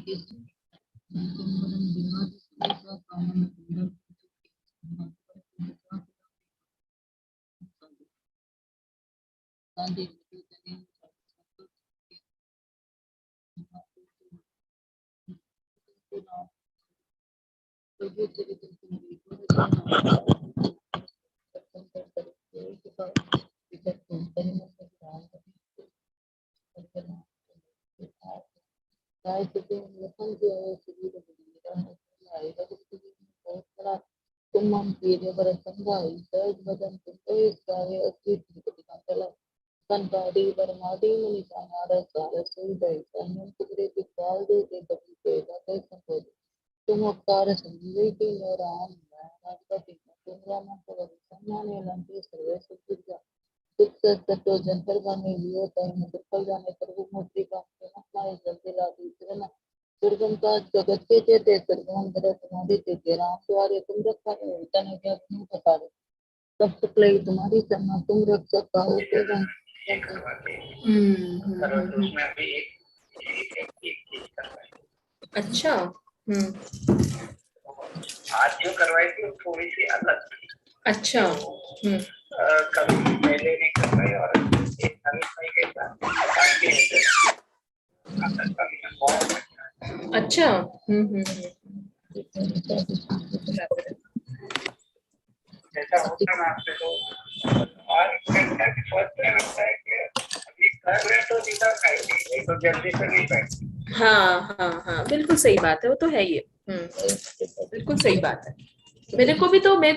अच्छा। आज जो करवाई थी वो थोड़ी सी अलग थी। अच्छा। कभी पहले नहीं करवाई और एक नवी भाई के साथ अच्छा। जैसा होता है आपसे तो और फर्स्ट टाइम लगता है कि अभी कर रहे तो सीधा खाएंगे, नहीं तो जल्दी से नहीं खाएंगे। हाँ हाँ हाँ, बिल्कुल सही बात है, वो तो है ही। बिल्कुल सही बात है। मेरे को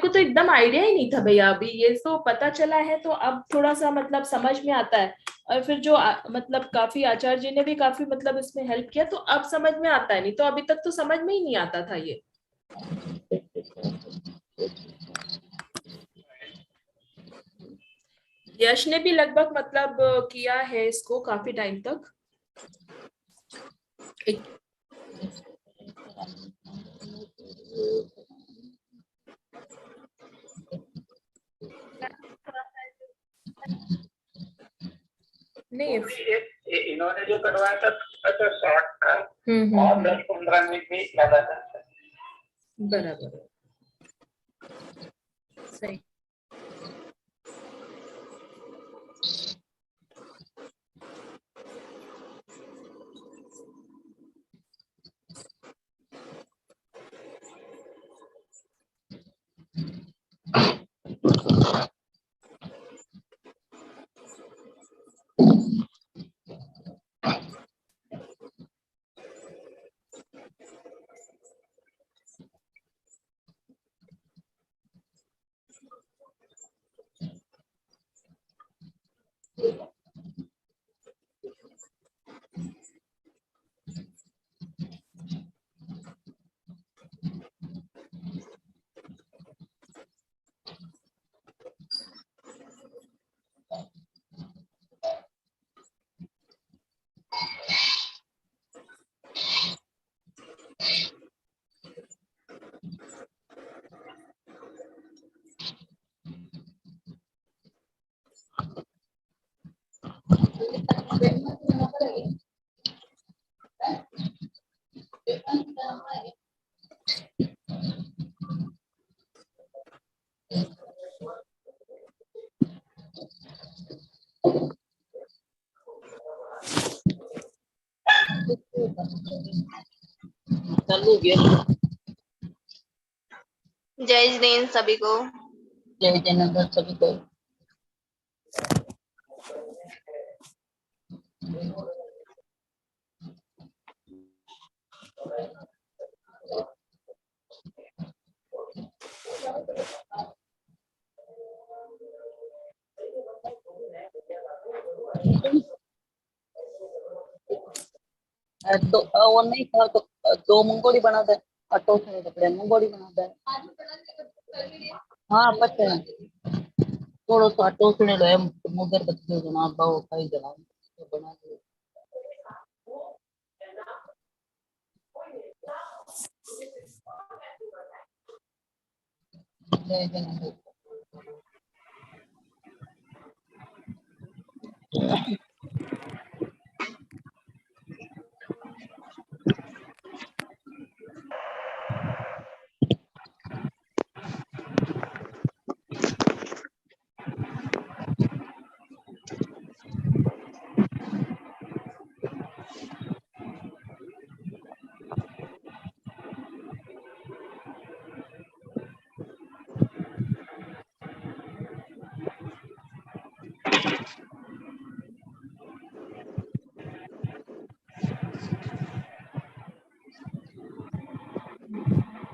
तो एकदम आइडिया ही नहीं था भैया, अभी ये तो पता चला है तो अब थोड़ा सा मतलब समझ में आता है। और फिर जो मतलब काफी आचार्य जी ने भी काफी मतलब इसमें हेल्प किया, तो अब समझ में आता है, नहीं तो अभी तक तो समझ में ही नहीं आता था ये। यश ने भी लगभग मतलब किया है इसको काफी टाइम तक। नहीं, इन्होंने जो करवाया था अच्छा शॉर्ट था और 10-15 मिनट भी लगा था। बराबर, सही। जय जैन सभी को। जय जैन सभी को। तो वो नहीं था तो 2 मंगोड़ी बना दे, अटो से कपड़े मंगोड़ी बना दे। हाँ पता है, थोड़ा सा अटो से ले मुगर बच्चे जना बाव खाई जना बना दे। जय जैन।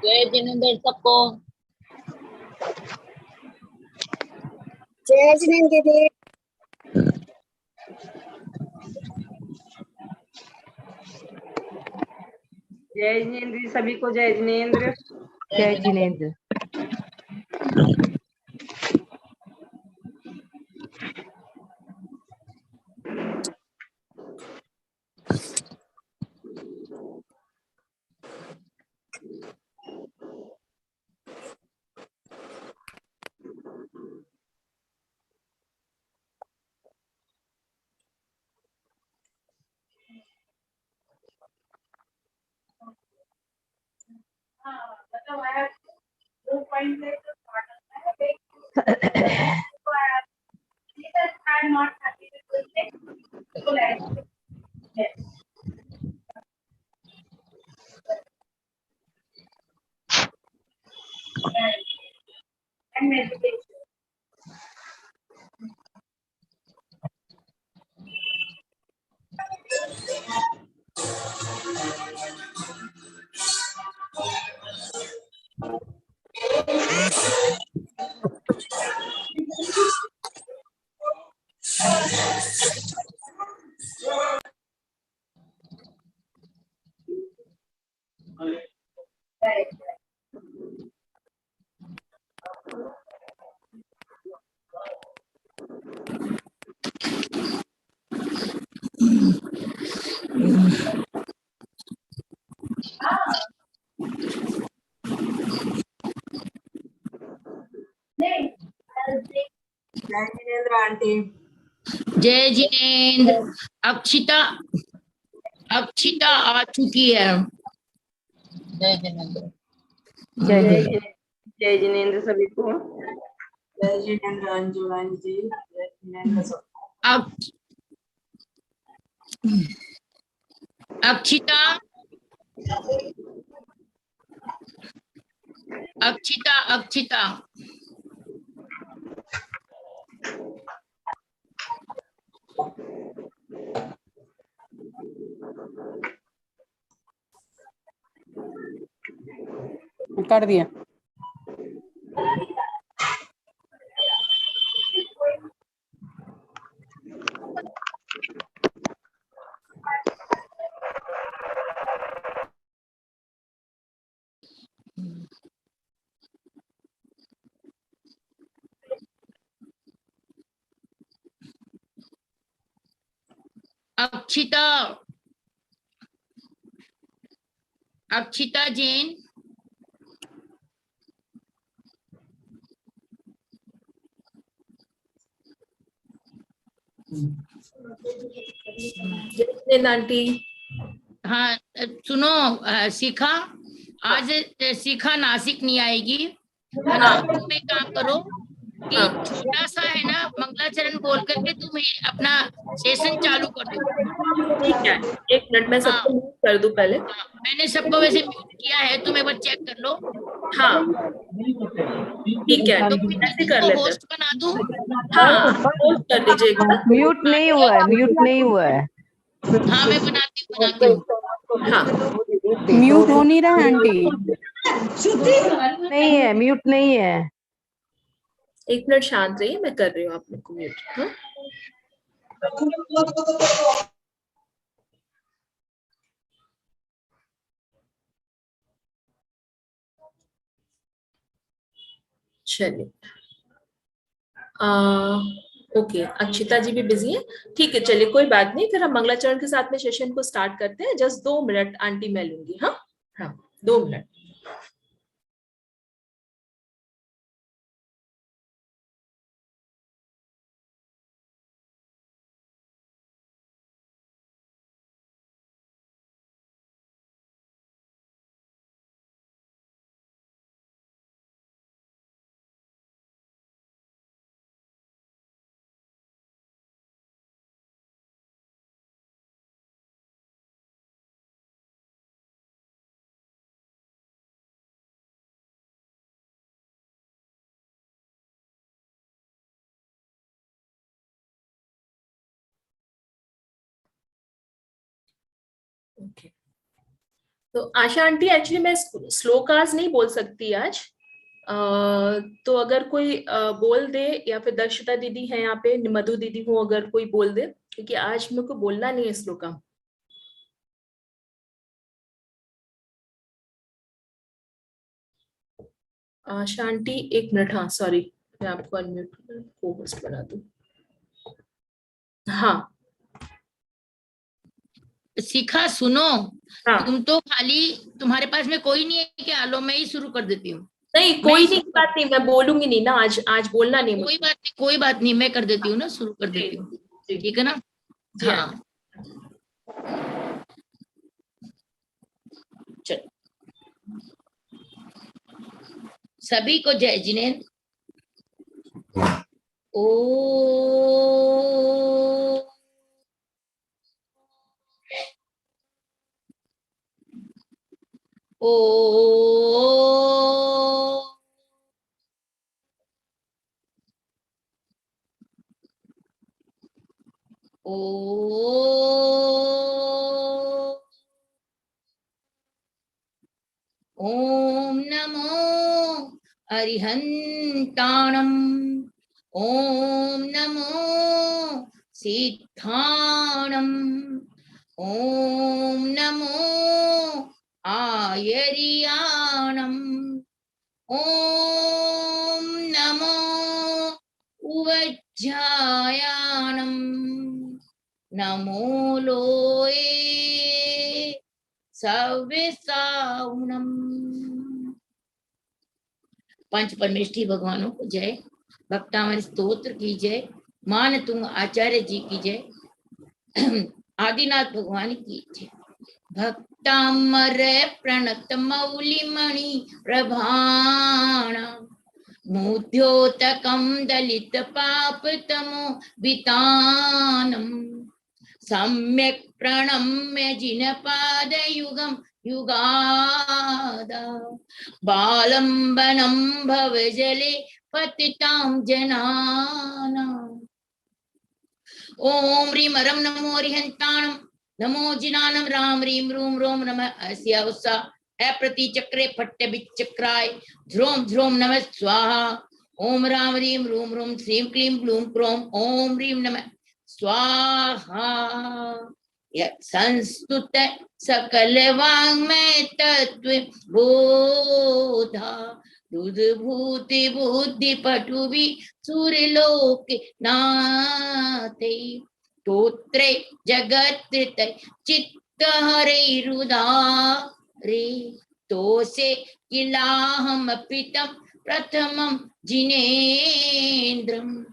जय जिनेंद्र सबको। जय जिनेंद्र दीदी। जय जिनेंद्र सभी को, जय जिनेंद्र। जय जिनेंद्र। जय जिनेंद्र आंटी। जय जिनेंद्र। अक्षिता अक्षिता आ चुकी है। जय जिनेंद्र। जय जिनेंद्र। जय जिनेंद्र सभी को। जय जिनेंद्र अंजू जी। जय जिनेंद्र सबको। अक्षिता अक्षिता अक्षिता कर दिया। अक्षिता अक्षिता जैन। जय जिनेंद्र आंटी। हाँ सुनो, शिखा आज शिखा नासिक नहीं आएगी, है ना। तुम एक काम करो कि छोटा सा है ना मंगलाचरण बोल करके तुम अपना सेशन चालू कर दो। ठीक है, एक मिनट में सबको म्यूट कर दूं पहले। हाँ, मैंने सबको वैसे म्यूट किया है, तुम एक बार चेक कर लो। हाँ ठीक है, तो ऐसे कर तुमको लेते हैं। होस्ट बना दूं। हाँ पोस्ट कर दीजिएगा। म्यूट नहीं हुआ है, म्यूट नहीं हुआ है। हाँ मैं बनाती हूँ। हाँ म्यूट हो नहीं रहा है आंटी। नहीं है, म्यूट नहीं है। एक मिनट शांत रहिए, मैं कर रही हूँ आप लोग को म्यूट। हाँ चलिए। ओके, अक्षिता जी भी बिजी है। ठीक है, चलिए कोई बात नहीं, फिर हम मंगलाचरण के साथ में सेशन को स्टार्ट करते हैं। जस्ट 2 मिनट आंटी मैं लूंगी। हाँ हाँ 2 मिनट। ओके तो आशा आंटी, एक्चुअली मैं श्लोकास नहीं बोल सकती आज। तो अगर कोई बोल दे, या फिर दर्शिता दीदी है यहाँ पे, मधु दीदी हो, अगर कोई बोल दे, क्योंकि आज मेरे को बोलना नहीं है श्लोका। आशा आंटी एक मिनट, हाँ सॉरी, मैं आपको अनम्यूट को होस्ट बना दूं। हाँ शिखा सुनो, हाँ, तुम तो खाली, तुम्हारे पास में कोई नहीं है क्या? लो मैं ही शुरू कर देती हूँ। नहीं कोई नहीं, बात नहीं, मैं बोलूंगी नहीं ना आज, आज बोलना नहीं कोई मुझे। बात नहीं, कोई बात नहीं, मैं कर देती हूँ ना, शुरू कर देती हूँ। जी ठीक है ना? जी हाँ। हाँ चलो, सभी को जय जिनेन्द्र। ओ ओ ओ ओम नमो अरिहंताणम्। ओम नमो सिद्धाणम्। ओम नमो आयरियाणम्। ओम नमो उवज्जायाणम्। नमो लोये सविसाउणम्। पंच परमेष्ठी भगवानों को जय, भक्तामर स्तोत्र की जय, मान तुंग आचार्य जी की जय, आदिनाथ भगवान की जय। भक्तामर प्रणत मौलिमणि प्रभाण, मुद्योतकं दलित पापतमो वितानम्, सम्यक् प्रणम्य जिनपादयुगं युगादा, बालम्बनं भवजले पतितां जनानाम्। ओम ह्रीं अरं नमो हरिहन्ताणं, नमो जिनानं राम ह्रीं रूं रोम नमः अस्यावसा अप्रति चक्रे फट्ट विचक्राय ध्रोम ध्रोम नमः स्वाहा। ओम राम ह्रीं रूं रोम श्रीं क्लीं ब्लूं क्रोम ओम ह्रीं नमः स्वाहा। संस्तुत सकल वाङ्मय तत्व बोधा, बुद्धि बुद्धि पटुवि सूर्यलोक नाथे, तोत्रे जगत चित्त हरे रुदारे, तोसे किलाहम पितम प्रथमं जिनेन्द्रम्।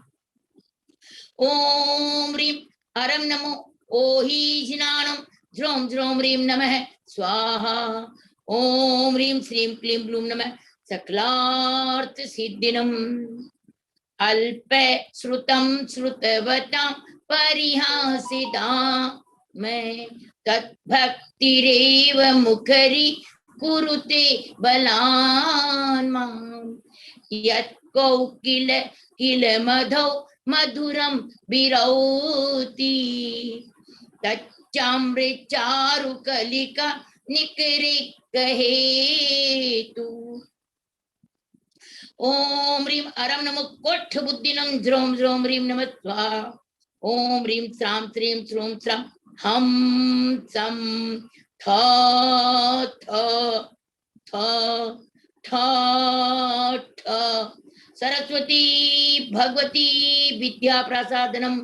ओम ह्रीं अरं नमो ओहि जिनानं ध्रोम ध्रोम ह्रीं नमः स्वाहा। ओम ह्रीं श्रीं क्लीं ब्लूं नमः सकलार्थ सिद्धिनम्। अल्प श्रुतं श्रुतवतां परिहासिता मैं, तद्भक्तिरेव मुखरी कुरुते बलान् माम्। यत् कोकिल किल मधौ मधुरं विरौति, तच्चामृत चारु कलिका निकरे कहेतु। ओम ह्रीं अरं नमो कोट्ठ बुद्धिनं ध्रोम ध्रोम ह्रीं नमः स्वाहा। ओम ह्रीं श्रां श्रीं श्रूं श्रां हम सम थ थ थ ठ ठ। सरस्वती भगवती विद्या प्रसादनम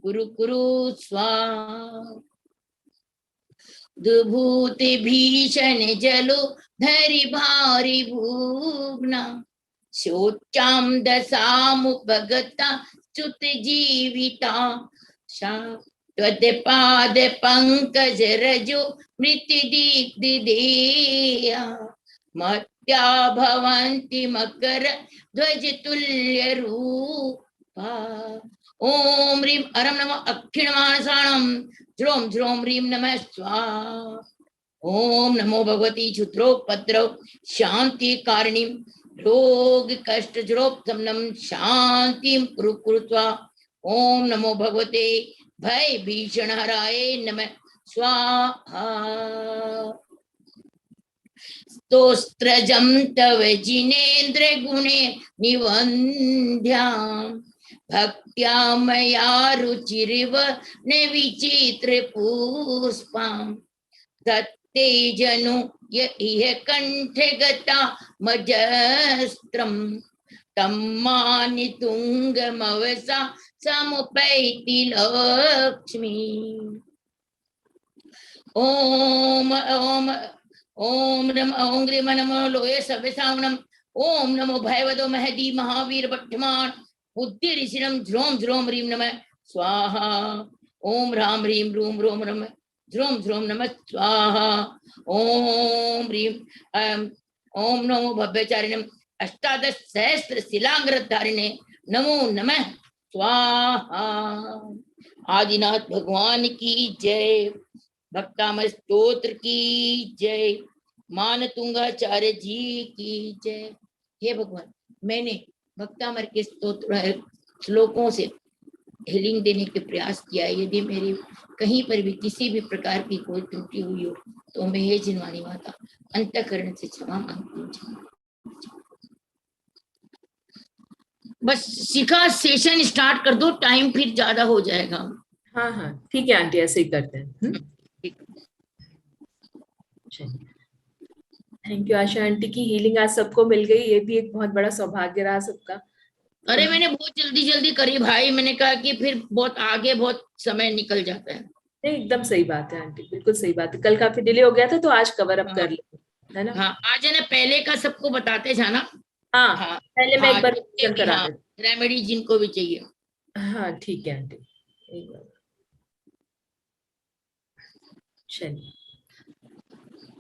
कुरु कुरु स्वाहा। दुभूति भीषण जलो धरि भारी भूग्ना, शोचां दशामुपगता च्युत जीविता शा, त्वत्पाद पंकज रजो मृत्युदीप्तिदेया, मत्या भवन्ति मकर ध्वज तुल्य रूपा। ओम ह्रीं अरं नमः अक्षिणमानसाणं ध्रोम ध्रोम ह्रीं नमः स्वाहा। ओम नमो भगवती क्षुद्रोपद्रव शांति कारिणीं, रोग कष्ट जड़ोपशमनम शांतिं कुरु कुरु स्वाहा। ओम नमो भगवते भय भीषण हराय नमः स्वाहा। स्तोत्रजं तव जिनेन्द्र गुणे निवन्द्याम् भक्त्या मया रुचिरिव न विचित्र पुष्पाम् दत्ते जनु इह कंठगता मजस्त्रम् तम्मानितुङ्गमवसा समुपैति लक्ष्मी। ओम ओम ओम ओम ग्रीम नमो लोये सव्यसावनम। ओम नमो भयवदो महदी महावीर वर्धमान बुद्धि ऋषिरम ध्रोम ध्रोम ह्रीम नमः स्वाहा। ओम राम ह्रीम रूम रोम नमः ध्रोम ध्रोम नमः स्वाहा। ओम ह्रीम ओम नमो भव्यचारिणम अष्टादश सहस्त्र शिलांग्रधारिणे नमो नमः स्वाहा। आदिनाथ भगवान की जय। भक्तामर स्तोत्र की जय। मानतुंगाचार्य जी की जय। हे भगवान, मैंने भक्तामर के स्तोत्र श्लोकों से हीलिंग देने के प्रयास किया है। यदि मेरी कहीं पर भी किसी भी प्रकार की कोई त्रुटि हुई हो तो मैं हे जिनवानी माता अंतःकरण से क्षमा मांगती हूँ। बस शिखा सेशन स्टार्ट कर दो, टाइम फिर ज्यादा हो जाएगा। हाँ हाँ ठीक है आंटी, ऐसे ही करते हैं। थैंक यू आशा आंटी की हीलिंग आज सबको मिल गई, ये भी एक बहुत बड़ा सौभाग्य रहा सबका। अरे मैंने बहुत जल्दी जल्दी करी भाई, मैंने कहा कि फिर बहुत आगे बहुत समय निकल जाता है। नहीं एकदम सही बात है आंटी, बिल्कुल सही बात है। कल काफी डिले हो गया था तो आज कवर अप कर लेंगे, है ना। हाँ आज है ना, पहले का सबको बताते जाना। हाँ हाँ पहले मैं एक बार हाँ, रेमेडी जिनको भी चाहिए। हाँ ठीक है आंटी, एक बार चलिए।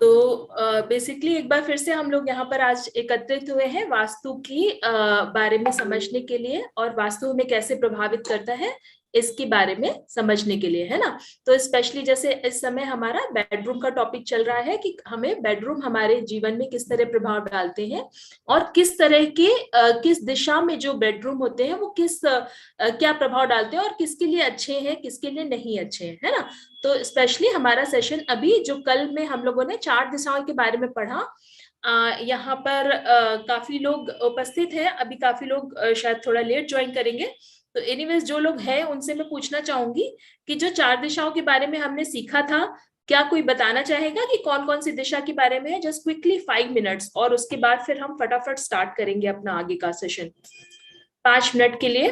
तो बेसिकली एक बार फिर से हम लोग यहाँ पर आज एकत्रित हुए हैं वास्तु की बारे में समझने के लिए, और वास्तु हमें कैसे प्रभावित करता है इसके बारे में समझने के लिए, है ना। तो स्पेशली जैसे इस समय हमारा बेडरूम का टॉपिक चल रहा है कि हमें बेडरूम हमारे जीवन में किस तरह प्रभाव डालते हैं, और किस तरह के किस दिशा में जो बेडरूम होते हैं वो किस क्या प्रभाव डालते हैं, और किसके लिए अच्छे हैं किसके लिए नहीं अच्छे हैं, है ना। तो स्पेशली हमारा सेशन अभी जो कल में हम लोगों ने 4 दिशाओं के बारे में पढ़ा, यहाँ पर काफी लोग उपस्थित हैं, अभी काफी लोग शायद थोड़ा लेट ज्वाइन करेंगे। तो एनीवेज जो लोग हैं उनसे मैं पूछना चाहूंगी कि जो 4 दिशाओं के बारे में हमने सीखा था, क्या कोई बताना चाहेगा कि कौन कौन सी दिशा के बारे में है? जस्ट क्विकली 5 मिनट्स, और उसके बाद फिर हम फटाफट स्टार्ट करेंगे अपना आगे का सेशन। 5 मिनट के लिए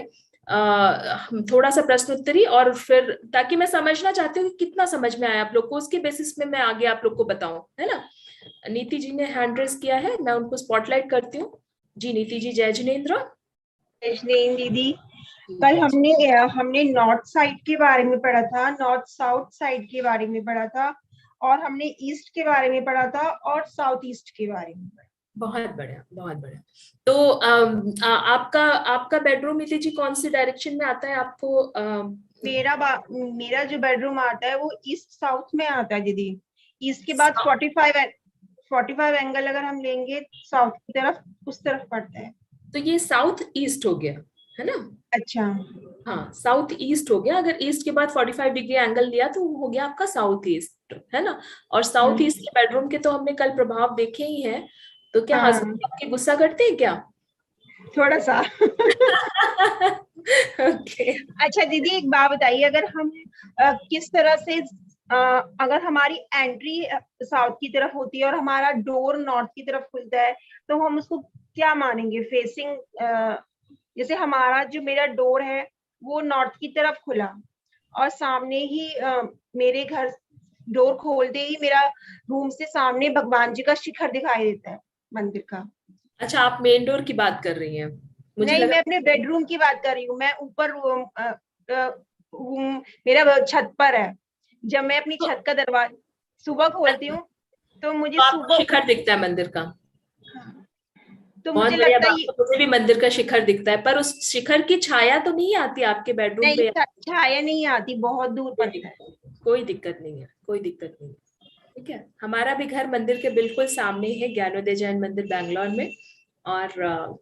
थोड़ा सा प्रश्नोत्तरी, और फिर ताकि मैं समझना चाहती हूँ कि कितना समझ में आया आप लोग को, उसके बेसिस में मैं आगे आप लोग को बताऊं, है ना। नीति जी ने हैंड रेज किया है, मैं उनको स्पॉटलाइट करती हूँ। जी नीति जी, जय जिनेन्द्र। दीदी, कल हमने नॉर्थ साइड के बारे में पढ़ा था, नॉर्थ साउथ साइड के बारे में पढ़ा था, और हमने ईस्ट के बारे में पढ़ा था और साउथ ईस्ट के बारे में पढ़ा। बहुत बढ़िया बहुत बढ़िया। तो आपका बेडरूम नीति जी कौन सी डायरेक्शन में आता है आपको? मेरा जो बेडरूम आता है वो ईस्ट साउथ में आता है दीदी। ईस्ट के बाद 45 एंगल अगर हम लेंगे साउथ की तरफ, उस तरफ पड़ता है। तो ये साउथ ईस्ट हो गया, है ना। अच्छा हाँ साउथ ईस्ट हो गया। अगर ईस्ट के बाद 45 डिग्री एंगल लिया तो हो गया आपका साउथ ईस्ट, है ना। और साउथ ईस्ट के बेडरूम के तो हमने कल प्रभाव देखे ही हैं। तो क्या हस्बैंड आपके गुस्सा करते हैं क्या? थोड़ा सा ओके अच्छा दीदी, एक बात बताइए, अगर हम किस तरह से अगर हमारी एंट्री साउथ की तरफ होती है और हमारा डोर नॉर्थ की तरफ खुलता है, तो हम उसको क्या मानेंगे? फेसिंग जैसे हमारा जो मेरा डोर है वो नॉर्थ की तरफ खुला, और सामने ही मेरे घर डोर खोलते ही मेरा रूम से सामने भगवान जी का शिखर दिखाई देता है, मंदिर का। अच्छा, आप मेन डोर की बात कर रही हैं? मुझे नहीं, मैं अपने बेडरूम की बात कर रही हूँ। मैं ऊपर मेरा छत पर है। जब मैं अपनी छत का दरवाजा सुबह खोलती हूँ तो मुझे सुबह शिखर दिखता है मंदिर का। तो मुझे लगता है मुझे भी मंदिर का शिखर दिखता है, पर उस शिखर की छाया तो नहीं आती आपके बेडरूम पे? छाया नहीं आती, बहुत दूर पर है। कोई दिक्कत नहीं है, कोई दिक्कत नहीं है, ठीक है। हमारा भी घर मंदिर के बिल्कुल सामने है, ज्ञानोदय जैन मंदिर बैंगलोर में, और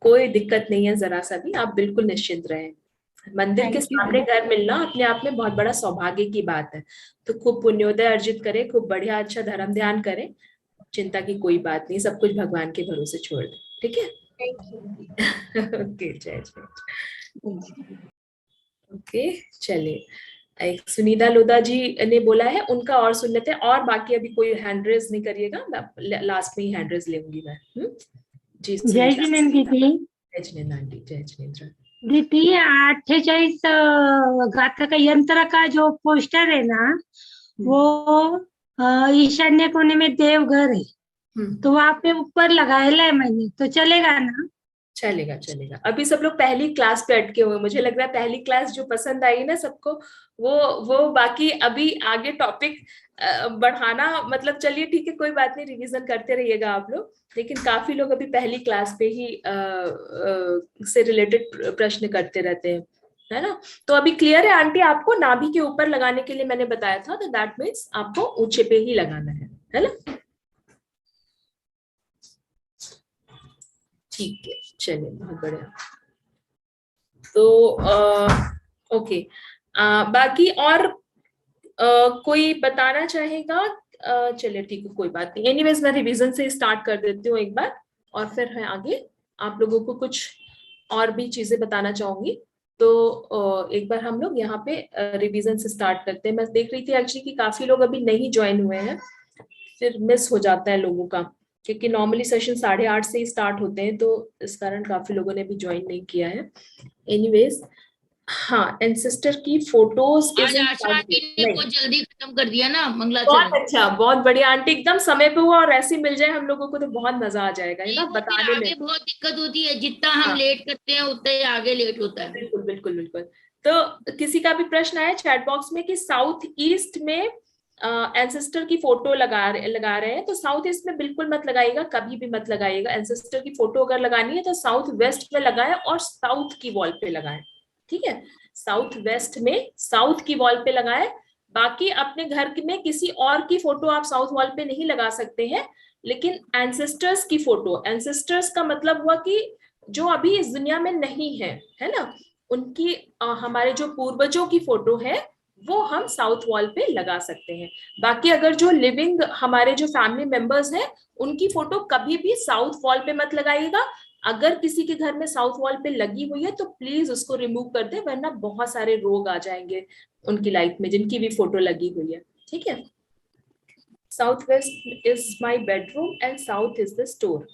कोई दिक्कत नहीं है जरा सा भी। आप बिल्कुल निश्चिंत रहें। मंदिर के सामने घर मिलना अपने आप में बहुत बड़ा सौभाग्य की बात है। तो खूब पुण्योदय अर्जित करें, खूब बढ़िया अच्छा धर्म ध्यान करें, चिंता की कोई बात नहीं, सब कुछ भगवान के भरोसे छोड़ दे, ठीक है। ओके, जय जय। ओके, चलिए, एक सुनीता लोधा जी ने बोला है, उनका और सुन लेते हैं, और बाकी अभी कोई हैंड रेज नहीं करिएगा, लास्ट में ही हैंड रेज लेंगी मैं। जी, जय जिनेन्द्र दीदी। जय जिनेन्द्र आंटी, जय जिनेन्द्र दीदी 48 घातक यंत्र का जो पोस्टर है ना, वो ईशान्य कोने में देवघर है, तो वहाँ पे ऊपर लगाया है मैंने, तो चलेगा ना? चलेगा चलेगा। अभी सब लोग पहली क्लास पे अटके हुए, मुझे लग रहा है पहली क्लास जो पसंद आई ना सबको, वो बाकी अभी आगे टॉपिक बढ़ाना, मतलब चलिए ठीक है, कोई बात नहीं, रिवीजन करते रहिएगा आप लोग, लेकिन काफी लोग अभी पहली क्लास पे ही से रिलेटेड प्रश्न करते रहते हैं, है ना। तो अभी क्लियर है आंटी आपको? नाभि के ऊपर लगाने के लिए मैंने बताया था, तो दैट मीन्स आपको ऊंचे पे ही लगाना है ना। ठीक है, चलिए, बहुत बढ़िया। तो ओके, बाकी और कोई बताना चाहेगा? चलिए ठीक है, कोई बात नहीं, एनीवेज मैं रिवीजन से स्टार्ट कर देती हूँ एक बार, और फिर है आगे आप लोगों को कुछ और भी चीजें बताना चाहूंगी। तो एक बार हम लोग यहाँ पे रिवीजन से स्टार्ट करते हैं। मैं देख रही थी एक्चुअली कि काफी लोग अभी नहीं ज्वाइन हुए हैं, फिर मिस हो जाता है लोगों का, क्योंकि नॉर्मली सेशन 8:30 से ही स्टार्ट होते हैं, तो इस कारण काफी लोगों ने भी ज्वाइन नहीं किया है। एनीवेज, हाँ, एंसेस्टर की फोटोज आज आशा आंटी ने बहुत जल्दी खत्म कर दिया ना मंगलाचरण। बहुत अच्छा, बहुत बढ़िया आंटी, एकदम समय पे हुआ, और ऐसे मिल जाए हम लोगों को तो बहुत मजा आ जाएगा, है ना, बताने में। आगे बहुत दिक्कत होती है, जितना हम लेट करते हैं उतना ही आगे लेट होता है। बिल्कुल बिल्कुल बिल्कुल। तो किसी का भी प्रश्न आया चैट बॉक्स में कि साउथ ईस्ट में एंसेस्टर की फोटो लगा रहे हैं, तो साउथ ईस्ट में बिल्कुल मत लगाइएगा, कभी भी मत लगाइएगा। एंसेस्टर की फोटो अगर लगानी है तो साउथ वेस्ट में लगाएं और साउथ की वॉल पे लगाएं, ठीक है। साउथ वेस्ट में साउथ की वॉल पे लगाएं। बाकी अपने घर में किसी और की फोटो आप साउथ वॉल पे नहीं लगा सकते हैं, लेकिन एंसेस्टर्स की फोटो, एंसेस्टर्स का मतलब हुआ कि जो अभी इस दुनिया में नहीं है ना, उनकी हमारे जो पूर्वजों की फोटो है वो हम साउथ वॉल पे लगा सकते हैं। बाकी अगर जो लिविंग हमारे जो फैमिली मेंबर्स हैं उनकी फोटो कभी भी साउथ वॉल पे मत लगाइएगा। अगर किसी के घर में साउथ वॉल पे लगी हुई है तो प्लीज उसको रिमूव कर दे, वरना बहुत सारे रोग आ जाएंगे उनकी लाइफ में, जिनकी भी फोटो लगी हुई है, ठीक है। South west is my bedroom and south is the store.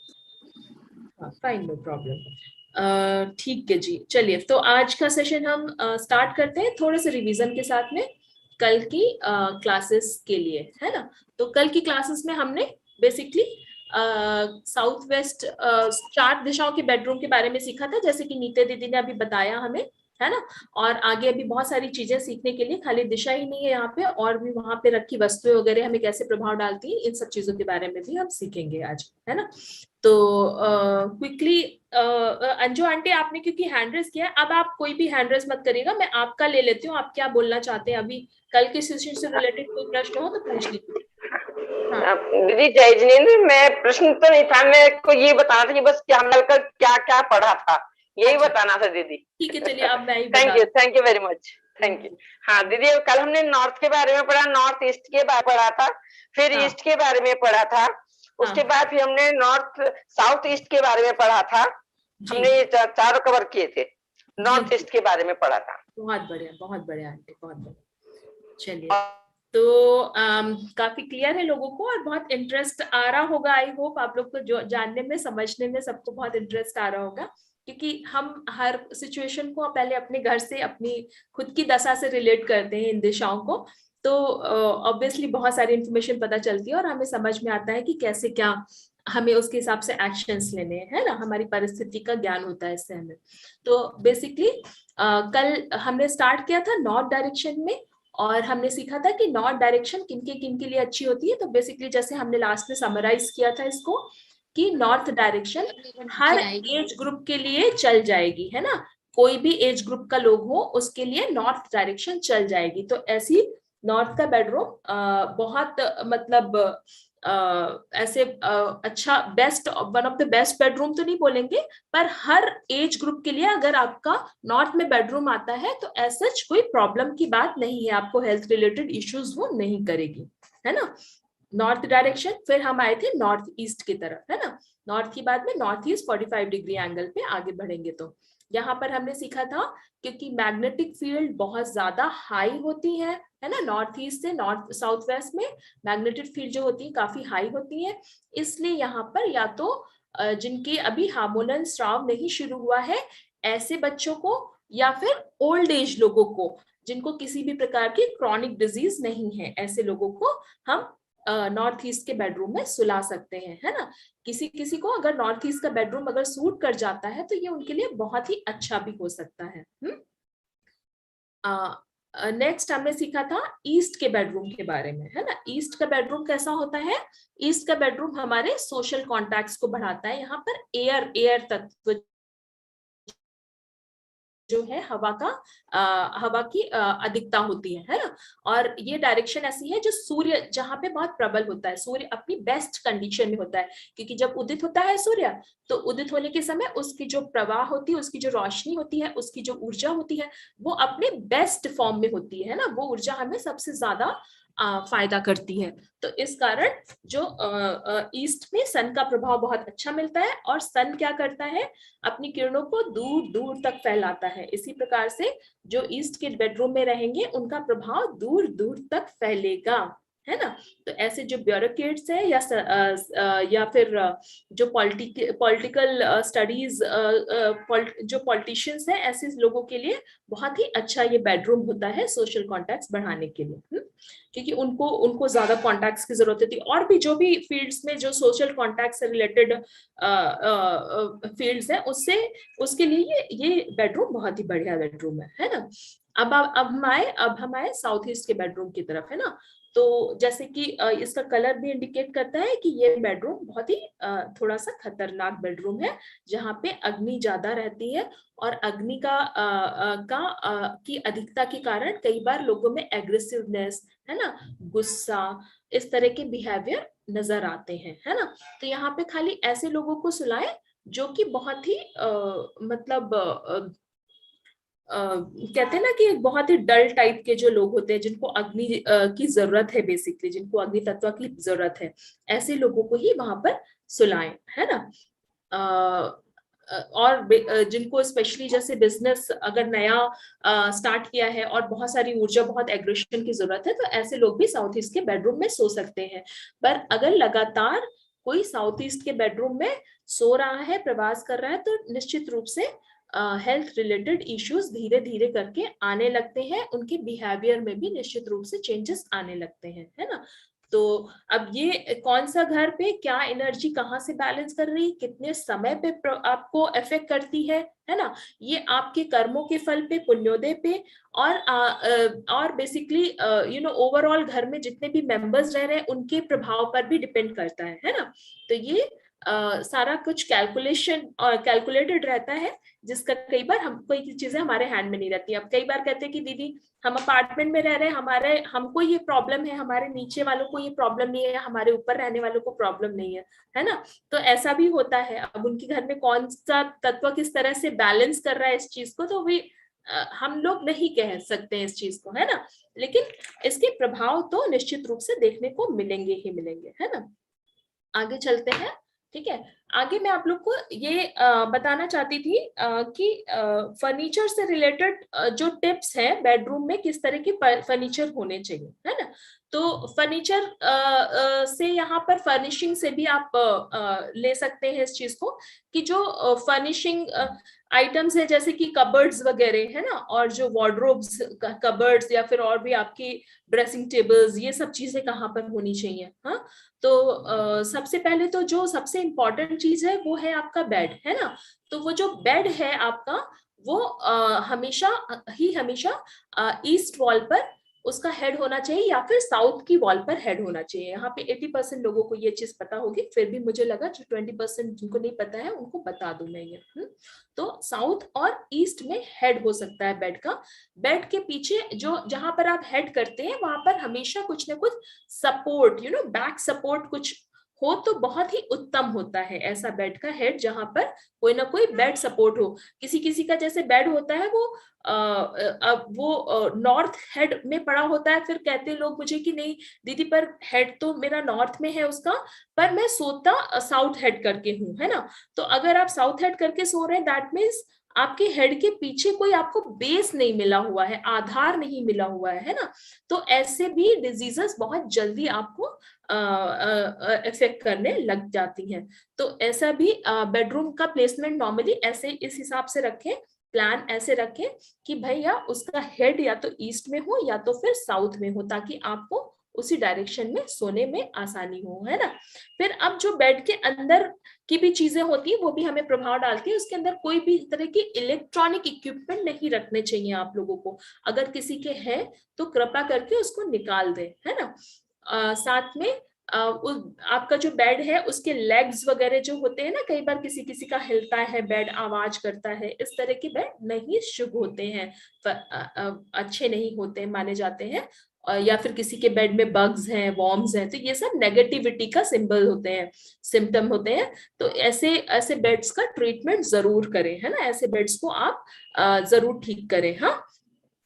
Fine, no problem. ठीक है जी, चलिए, तो आज का सेशन हम स्टार्ट करते हैं थोड़े से रिवीजन के साथ में कल की क्लासेस के लिए, है ना। तो कल की क्लासेस में हमने बेसिकली साउथ वेस्ट 4 दिशाओं के बेडरूम के बारे में सीखा था, जैसे कि नीते दीदी ने अभी बताया हमें, है ना। और आगे अभी बहुत सारी चीजें सीखने के लिए, खाली दिशा ही नहीं है यहाँ पे, और भी वहां पे रखी वस्तुएं वगैरह हमें कैसे प्रभाव डालती हैं, इन सब चीजों के बारे में भी हम सीखेंगे आज, है ना। तो क्विकली अंजू आंटी, आपने क्योंकि हैंड रेज किया है, अब आप कोई भी हैंड रेज मत करिएगा, मैं आपका ले लेती हूँ, आप क्या बोलना चाहते हैं अभी कल के सेशन से रिलेटेड कोई प्रश्न हो तो पूछ लीजिए। दीदी जय जिनेन्द्र, मैं प्रश्न तो नहीं था, मेरे को ये बताना था कि बस क्या हमने कल क्या क्या पढ़ा था, यही बताना था दीदी। ठीक है, चलिए अब मैं ही thank you very much, thank you. हाँ दीदी, कल हमने नॉर्थ के बारे में पढ़ा, नॉर्थ ईस्ट के बारे में पढ़ा था, फिर ईस्ट के बारे में पढ़ा था, उसके बाद फिर हमने नॉर्थ साउथ ईस्ट के बारे में पढ़ा था, हमने ये चारों कवर किए थे, नॉर्थ ईस्ट के बारे में पढ़ा था। बहुत बढ़िया आंटी, बहुत बढ़िया। चलिए, तो काफी क्लियर है लोगों को, और बहुत इंटरेस्ट आ रहा होगा, आई होप आप लोग को जो जानने में समझने में सबको बहुत इंटरेस्ट आ रहा होगा, क्योंकि हम हर सिचुएशन को पहले अपने घर से, अपनी खुद की दशा से रिलेट करते हैं इन दिशाओं को, तो ऑब्वियसली बहुत सारी इंफॉर्मेशन पता चलती है और हमें समझ में आता है कि कैसे क्या हमें उसके हिसाब से एक्शंस लेने हैं, है ना। हमारी परिस्थिति का ज्ञान होता है इससे हमें। तो बेसिकली कल हमने स्टार्ट किया था नॉर्थ डायरेक्शन में, और हमने सीखा था कि नॉर्थ डायरेक्शन किन के लिए अच्छी होती है। तो बेसिकली जैसे हमने लास्ट में समराइज किया था इसको, कि नॉर्थ डायरेक्शन हर एज ग्रुप के लिए चल जाएगी, है ना। कोई भी एज ग्रुप का लोग हो उसके लिए नॉर्थ डायरेक्शन चल जाएगी। तो ऐसी नॉर्थ का बेडरूम बहुत मतलब ऐसे अच्छा, best, one of the best bedroom तो नहीं बोलेंगे, पर हर एज ग्रुप के लिए अगर आपका नॉर्थ में बेडरूम आता है तो ऐसा कोई प्रॉब्लम की बात नहीं है, आपको हेल्थ रिलेटेड इश्यूज वो नहीं करेगी, है ना। नॉर्थ डायरेक्शन, फिर हम आए थे नॉर्थ ईस्ट की तरफ, है ना। नॉर्थ के बाद में नॉर्थ ईस्ट 45 डिग्री एंगल पे आगे बढ़ेंगे। तो यहाँ पर हमने सीखा था क्योंकि मैग्नेटिक फील्ड बहुत ज्यादा हाई होती है ना, नॉर्थ ईस्ट से नॉर्थ साउथ वेस्ट में मैग्नेटिक फील्ड जो होती है काफी हाई होती है, इसलिए यहाँ पर या तो जिनके अभी हार्मोनल स्राव नहीं शुरू हुआ है ऐसे बच्चों को, या फिर ओल्ड एज लोगों को जिनको किसी भी प्रकार की क्रॉनिक डिजीज नहीं है, ऐसे लोगों को हम नॉर्थ ईस्ट के बेडरूम में सुला सकते हैं, है ना। किसी किसी को अगर नॉर्थ ईस्ट का बेडरूम अगर सूट कर जाता है तो ये उनके लिए बहुत ही अच्छा भी हो सकता है। नेक्स्ट हमने सीखा था ईस्ट के बेडरूम के बारे में, है ना। ईस्ट का बेडरूम कैसा होता है? ईस्ट का बेडरूम हमारे सोशल कॉन्टैक्ट्स को बढ़ाता है। यहाँ पर एयर तत्व जो है हवा की अधिकता होती है ना। और ये डायरेक्शन ऐसी है जो सूर्य जहां पे बहुत प्रबल होता है, सूर्य अपनी बेस्ट कंडीशन में होता है, क्योंकि जब उदित होता है सूर्य तो उदित होने के समय उसकी जो प्रवाह होती है, उसकी जो रोशनी होती है, उसकी जो ऊर्जा होती है वो अपने बेस्ट फॉर्म में होती है ना, वो ऊर्जा हमें सबसे ज्यादा फायदा करती है। तो इस कारण जो ईस्ट में सन का प्रभाव बहुत अच्छा मिलता है, और सन क्या करता है, अपनी किरणों को दूर दूर तक फैलाता है। इसी प्रकार से जो ईस्ट के बेडरूम में रहेंगे उनका प्रभाव दूर दूर तक फैलेगा, है ना। तो ऐसे जो ब्यूरोक्रेट्स है या फिर जो पॉलिटिकल स्टडीज जो पॉलिटिशियंस हैं, ऐसे लोगों के लिए बहुत ही अच्छा ये बेडरूम होता है सोशल कॉन्टैक्ट्स बढ़ाने के लिए, क्योंकि उनको ज्यादा कॉन्टैक्ट्स की जरूरत होती है। और भी जो भी फील्ड्स में जो सोशल कॉन्टैक्ट से रिलेटेड फील्ड्स हैं उसके लिए ये बेडरूम बहुत ही बढ़िया बेडरूम है ना। अब हम आए साउथ ईस्ट के बेडरूम की तरफ, है ना। तो जैसे कि इसका कलर भी इंडिकेट करता है कि ये बेडरूम बहुत ही थोड़ा सा खतरनाक बेडरूम है, जहाँ पे अग्नि ज्यादा रहती है, और अग्नि की अधिकता के कारण कई बार लोगों में एग्रेसिवनेस, है ना, गुस्सा, इस तरह के बिहेवियर नजर आते हैं, है ना। तो यहाँ पे खाली ऐसे लोगों को सुलाएं जो कि बहुत ही कहते हैं ना कि बहुत ही डल टाइप के जो लोग होते हैं, जिनको अग्नि की जरूरत है, बेसिकली जिनको अग्नि तत्व की जरूरत है, ऐसे लोगों को ही वहां पर सुलाएं, है ना। और जिनको स्पेशली जैसे बिजनेस अगर नया स्टार्ट किया है और बहुत सारी ऊर्जा, बहुत एग्रेशन की जरूरत है, तो ऐसे लोग भी साउथ ईस्ट के बेडरूम में सो सकते हैं। पर अगर लगातार कोई साउथ ईस्ट के बेडरूम में सो रहा है, प्रवास कर रहा है, तो निश्चित रूप से हेल्थ रिलेटेड इश्यूज धीरे धीरे करके आने लगते हैं, उनके बिहेवियर में भी निश्चित रूप से चेंजेस आने लगते हैं, है ना। तो अब ये कौन सा घर पे क्या एनर्जी कहाँ से बैलेंस कर रही, कितने समय पे आपको अफेक्ट करती है ना, ये आपके कर्मों के फल पे, पुण्योदय पे, और बेसिकली ओवरऑल घर में जितने भी मेंबर्स रह रहे हैं उनके प्रभाव पर भी डिपेंड करता है ना। तो ये सारा कुछ कैलकुलेटेड रहता है, जिसका कई बार कोई चीजें हमारे हैंड में नहीं रहती। अब कई बार कहते हैं कि दीदी हम अपार्टमेंट में रह रहे हैं, हमको ये प्रॉब्लम है, हमारे नीचे वालों को ये प्रॉब्लम नहीं है, हमारे ऊपर रहने वालों को प्रॉब्लम नहीं है ना। तो ऐसा भी होता है। अब उनके घर में कौन सा तत्व किस तरह से बैलेंस कर रहा है इस चीज को, तो भी हम लोग नहीं कह सकते हैं इस चीज को, है ना। लेकिन इसके प्रभाव तो निश्चित रूप से देखने को मिलेंगे ही मिलेंगे, है ना। आगे चलते हैं, ठीक है। आगे मैं आप लोग को ये बताना चाहती थी कि फर्नीचर से रिलेटेड जो टिप्स है, बेडरूम में किस तरह के फर्नीचर होने चाहिए, है ना। तो फर्नीचर से यहाँ पर फर्निशिंग से भी आप ले सकते हैं इस चीज को, कि जो फर्निशिंग आइटम्स है जैसे कि कबर्ड्स वगैरह, है ना, और जो वार्डरोब्स, कबर्ड्स, या फिर और भी आपकी ड्रेसिंग टेबल्स, ये सब चीजें कहाँ पर होनी चाहिए। हाँ, तो सबसे पहले तो जो सबसे इम्पोर्टेंट चीज है वो है आपका बेड, है ना। तो वो जो बेड है आपका, वो हमेशा ईस्ट वॉल पर उसका हेड होना चाहिए, या फिर साउथ की वॉल पर हेड होना चाहिए। यहाँ पे 80% लोगों को ये चीज पता होगी, फिर भी मुझे लगा जो 20% जिनको नहीं पता है उनको बता दूं मैं ये। तो साउथ और ईस्ट में हेड हो सकता है बेड का। बेड के पीछे जो जहां पर आप हेड करते हैं वहां पर हमेशा कुछ ना कुछ सपोर्ट, बैक सपोर्ट कुछ हो तो बहुत ही उत्तम होता है ऐसा बेड का हेड जहां पर कोई ना कोई बेड सपोर्ट हो। किसी किसी का जैसे बेड होता है वो नॉर्थ हेड में पड़ा होता है, फिर कहते लोग मुझे कि नहीं दीदी पर हेड तो मेरा नॉर्थ में है उसका, पर मैं सोता साउथ हेड करके हूँ, है ना। तो अगर आप साउथ हेड करके सो रहे हैं दैट मीन्स आपके हेड के पीछे कोई आपको बेस नहीं मिला हुआ है, आधार नहीं मिला हुआ है ना। तो ऐसे भी डिजीजेस बहुत जल्दी आपको इफेक्ट करने लग जाती हैं। तो ऐसा भी बेडरूम का प्लेसमेंट नॉर्मली ऐसे इस हिसाब से रखें, प्लान ऐसे रखें कि भैया उसका हेड या तो ईस्ट में हो या तो फिर साउथ में हो, ताकि आपको उसी डायरेक्शन में सोने में आसानी हो, है ना। फिर अब जो बेड के अंदर की भी चीजें होती है वो भी हमें प्रभाव डालती है। उसके अंदर कोई भी तरह की इलेक्ट्रॉनिक इक्विपमेंट नहीं रखने चाहिए आप लोगों को। अगर किसी के हैं तो कृपा करके उसको निकाल दें, है ना। साथ में आपका जो बेड है उसके लेग्स वगैरह जो होते हैं ना, कई बार किसी किसी का हिलता है बेड, आवाज करता है, इस तरह के बेड नहीं शुभ होते हैं, अच्छे नहीं होते माने जाते हैं। या फिर किसी के बेड में बग्स हैं, वॉर्म्स हैं, तो ये सब नेगेटिविटी का सिंबल होते हैं, सिम्टम होते हैं। तो ऐसे ऐसे बेड्स का ट्रीटमेंट जरूर करें, है ना। ऐसे बेड्स को आप जरूर ठीक करें। हाँ,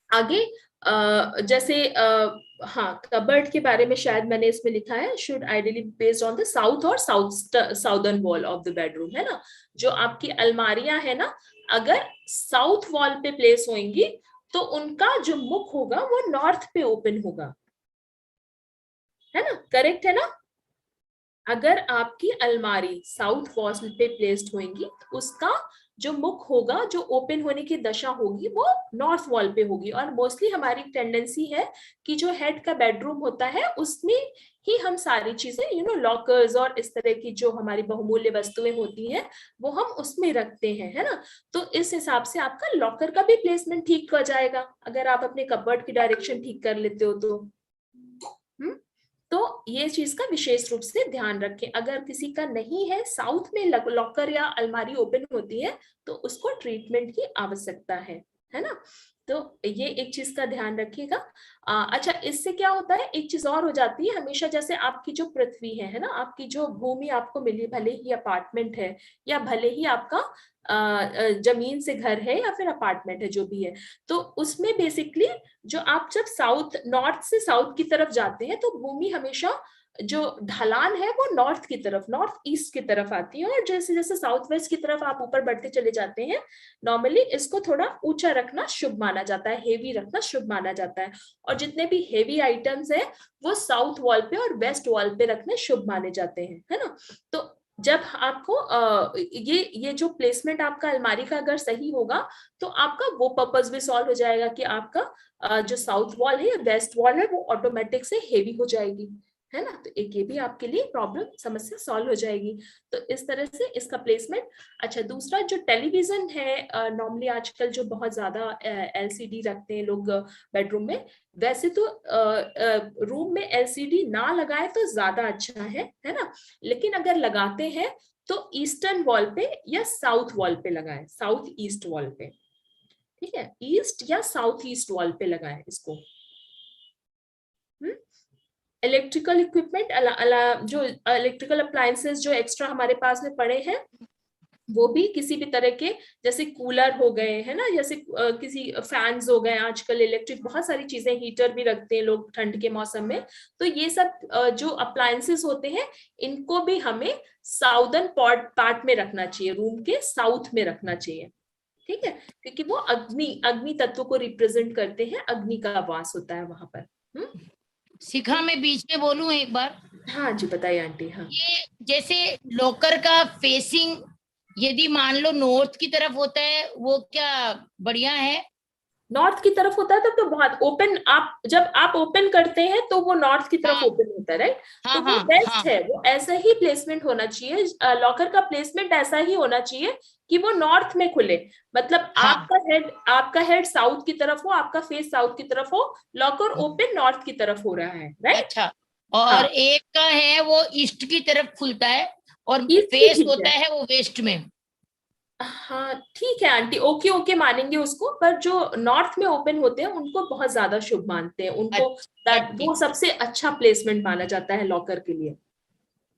आगे जैसे हाँ, कबर्ड के बारे में शायद मैंने इसमें लिखा है should ideally based on the south और southern wall of the bedroom, है ना। जो आपकी अलमारियां है ना, अगर साउथ वॉल पे प्लेस होंगी तो उनका जो मुख होगा वो नॉर्थ पे ओपन होगा, है ना, करेक्ट है ना। अगर आपकी अलमारी साउथ वॉल पे प्लेस्ड होंगी तो उसका जो मुख होगा, जो ओपन होने की दशा होगी, वो नॉर्थ वॉल पे होगी। और मोस्टली हमारी टेंडेंसी है कि जो हेड का बेडरूम होता है उसमें ही हम सारी चीजें लॉकर्स और इस तरह की जो हमारी बहुमूल्य वस्तुएं होती हैं वो हम उसमें रखते हैं, है ना। तो इस हिसाब से आपका लॉकर का भी प्लेसमेंट ठीक हो जाएगा अगर आप अपने कबर्ड की डायरेक्शन ठीक कर लेते हो तो ये चीज का विशेष रूप से ध्यान रखें। अगर किसी का नहीं है, साउथ में लॉकर या अलमारी ओपन होती है, तो उसको ट्रीटमेंट की आवश्यकता है ना। तो ये एक चीज का ध्यान रखिएगा। अच्छा, इससे क्या होता है, एक चीज और हो जाती है हमेशा, जैसे आपकी जो पृथ्वी है ना, आपकी जो भूमि आपको मिली, भले ही अपार्टमेंट है या भले ही आपका जमीन से घर है या फिर अपार्टमेंट है, जो भी है, तो उसमें बेसिकली जो आप जब नॉर्थ से साउथ की तरफ जाते हैं तो भूमि हमेशा जो ढलान है वो नॉर्थ की तरफ, नॉर्थ ईस्ट की तरफ आती है। और जैसे जैसे साउथ वेस्ट की तरफ आप ऊपर बढ़ते चले जाते हैं, नॉर्मली इसको थोड़ा ऊंचा रखना शुभ माना जाता है, हेवी रखना शुभ माना जाता है। और जितने भी हेवी आइटम्स हैं वो साउथ वॉल पे और वेस्ट वॉल पे रखने शुभ माने जाते हैं, है ना। तो जब आपको ये जो प्लेसमेंट आपका अलमारी का अगर सही होगा तो आपका वो पर्पस भी सॉल्व हो जाएगा कि आपका जो साउथ वॉल है या वेस्ट वॉल है वो ऑटोमेटिक से हेवी हो जाएगी, है ना। तो एक ये भी आपके लिए प्रॉब्लम समस्या सॉल्व हो जाएगी। तो इस तरह से इसका प्लेसमेंट। अच्छा, दूसरा जो टेलीविजन है, नॉर्मली आजकल जो बहुत ज्यादा एलसीडी रखते हैं लोग बेडरूम में, वैसे तो रूम में एलसीडी ना लगाए तो ज्यादा अच्छा है ना। लेकिन अगर लगाते हैं तो ईस्टर्न वॉल पे या साउथ वॉल पे लगाएं, साउथ ईस्ट वॉल पे, ठीक है, ईस्ट या साउथ ईस्ट वॉल पे लगाएं इसको। इलेक्ट्रिकल इक्विपमेंट, जो इलेक्ट्रिकल अप्लायंसेस जो एक्स्ट्रा हमारे पास में पड़े हैं, वो भी किसी भी तरह के, जैसे कूलर हो गए, है ना, जैसे किसी फैंस हो गए, आजकल इलेक्ट्रिक बहुत सारी चीजें, हीटर भी रखते हैं लोग ठंड के मौसम में। तो ये सब जो अप्लायंसेस होते हैं इनको भी हमें साउदर्न पार्ट में रखना चाहिए, रूम के साउथ में रखना चाहिए, ठीक है, क्योंकि वो अग्नि तत्व को रिप्रेजेंट करते हैं, अग्नि का वास होता है वहां पर। शिखा, मैं बीच में बोलूं एक बार? हाँ जी, बताइए आंटी। हाँ, ये जैसे लॉकर का फेसिंग यदि मान लो नॉर्थ की तरफ होता है, वो क्या बढ़िया है? नॉर्थ की तरफ होता है तब तो बहुत ओपन, आप जब आप ओपन करते हैं तो वो नॉर्थ की तरफ ओपन होता है, राइट। तो वो बेस्ट है, वो ऐसा ही प्लेसमेंट होना चाहिए, लॉकर का प्लेसमेंट ऐसा ही होना चाहिए कि वो नॉर्थ में खुले, मतलब आपका हेड साउथ की तरफ हो, आपका फेस साउथ की तरफ हो, लॉकर ओपन नॉर्थ की तरफ हो रहा है, राइट। अच्छा, और एक का है वो ईस्ट की तरफ खुलता है और फेस होता है वो वेस्ट में। हाँ ठीक है आंटी, ओके मानेंगे उसको, पर जो नॉर्थ में ओपन होते हैं उनको बहुत ज्यादा शुभ मानते हैं, उनको वो सबसे अच्छा प्लेसमेंट माना जाता है लॉकर के लिए।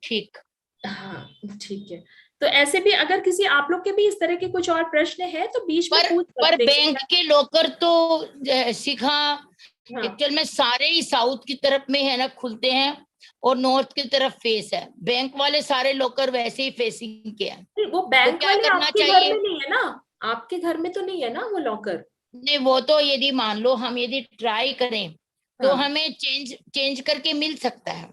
ठीक, हाँ ठीक है। तो ऐसे भी अगर किसी आप लोग के भी इस तरह के कुछ और प्रश्न है तो बीच में पूछ पर सकते हैं। बैंक के लॉकर तो शिखा हाँ। एक्चुअल में सारे ही साउथ की तरफ में है ना खुलते हैं और नॉर्थ की तरफ फेस है। बैंक वाले सारे लॉकर वैसे ही फेसिंग के हैं। नहीं, वो तो बैंक क्या वाले करना आपके घर चाहिए? में नहीं है ना, आपके घर में तो नहीं है ना वो लॉकर। नहीं, वो तो यदि मान लो हम यदि ट्राई करें तो हाँ। हमें चेंज करके मिल सकता है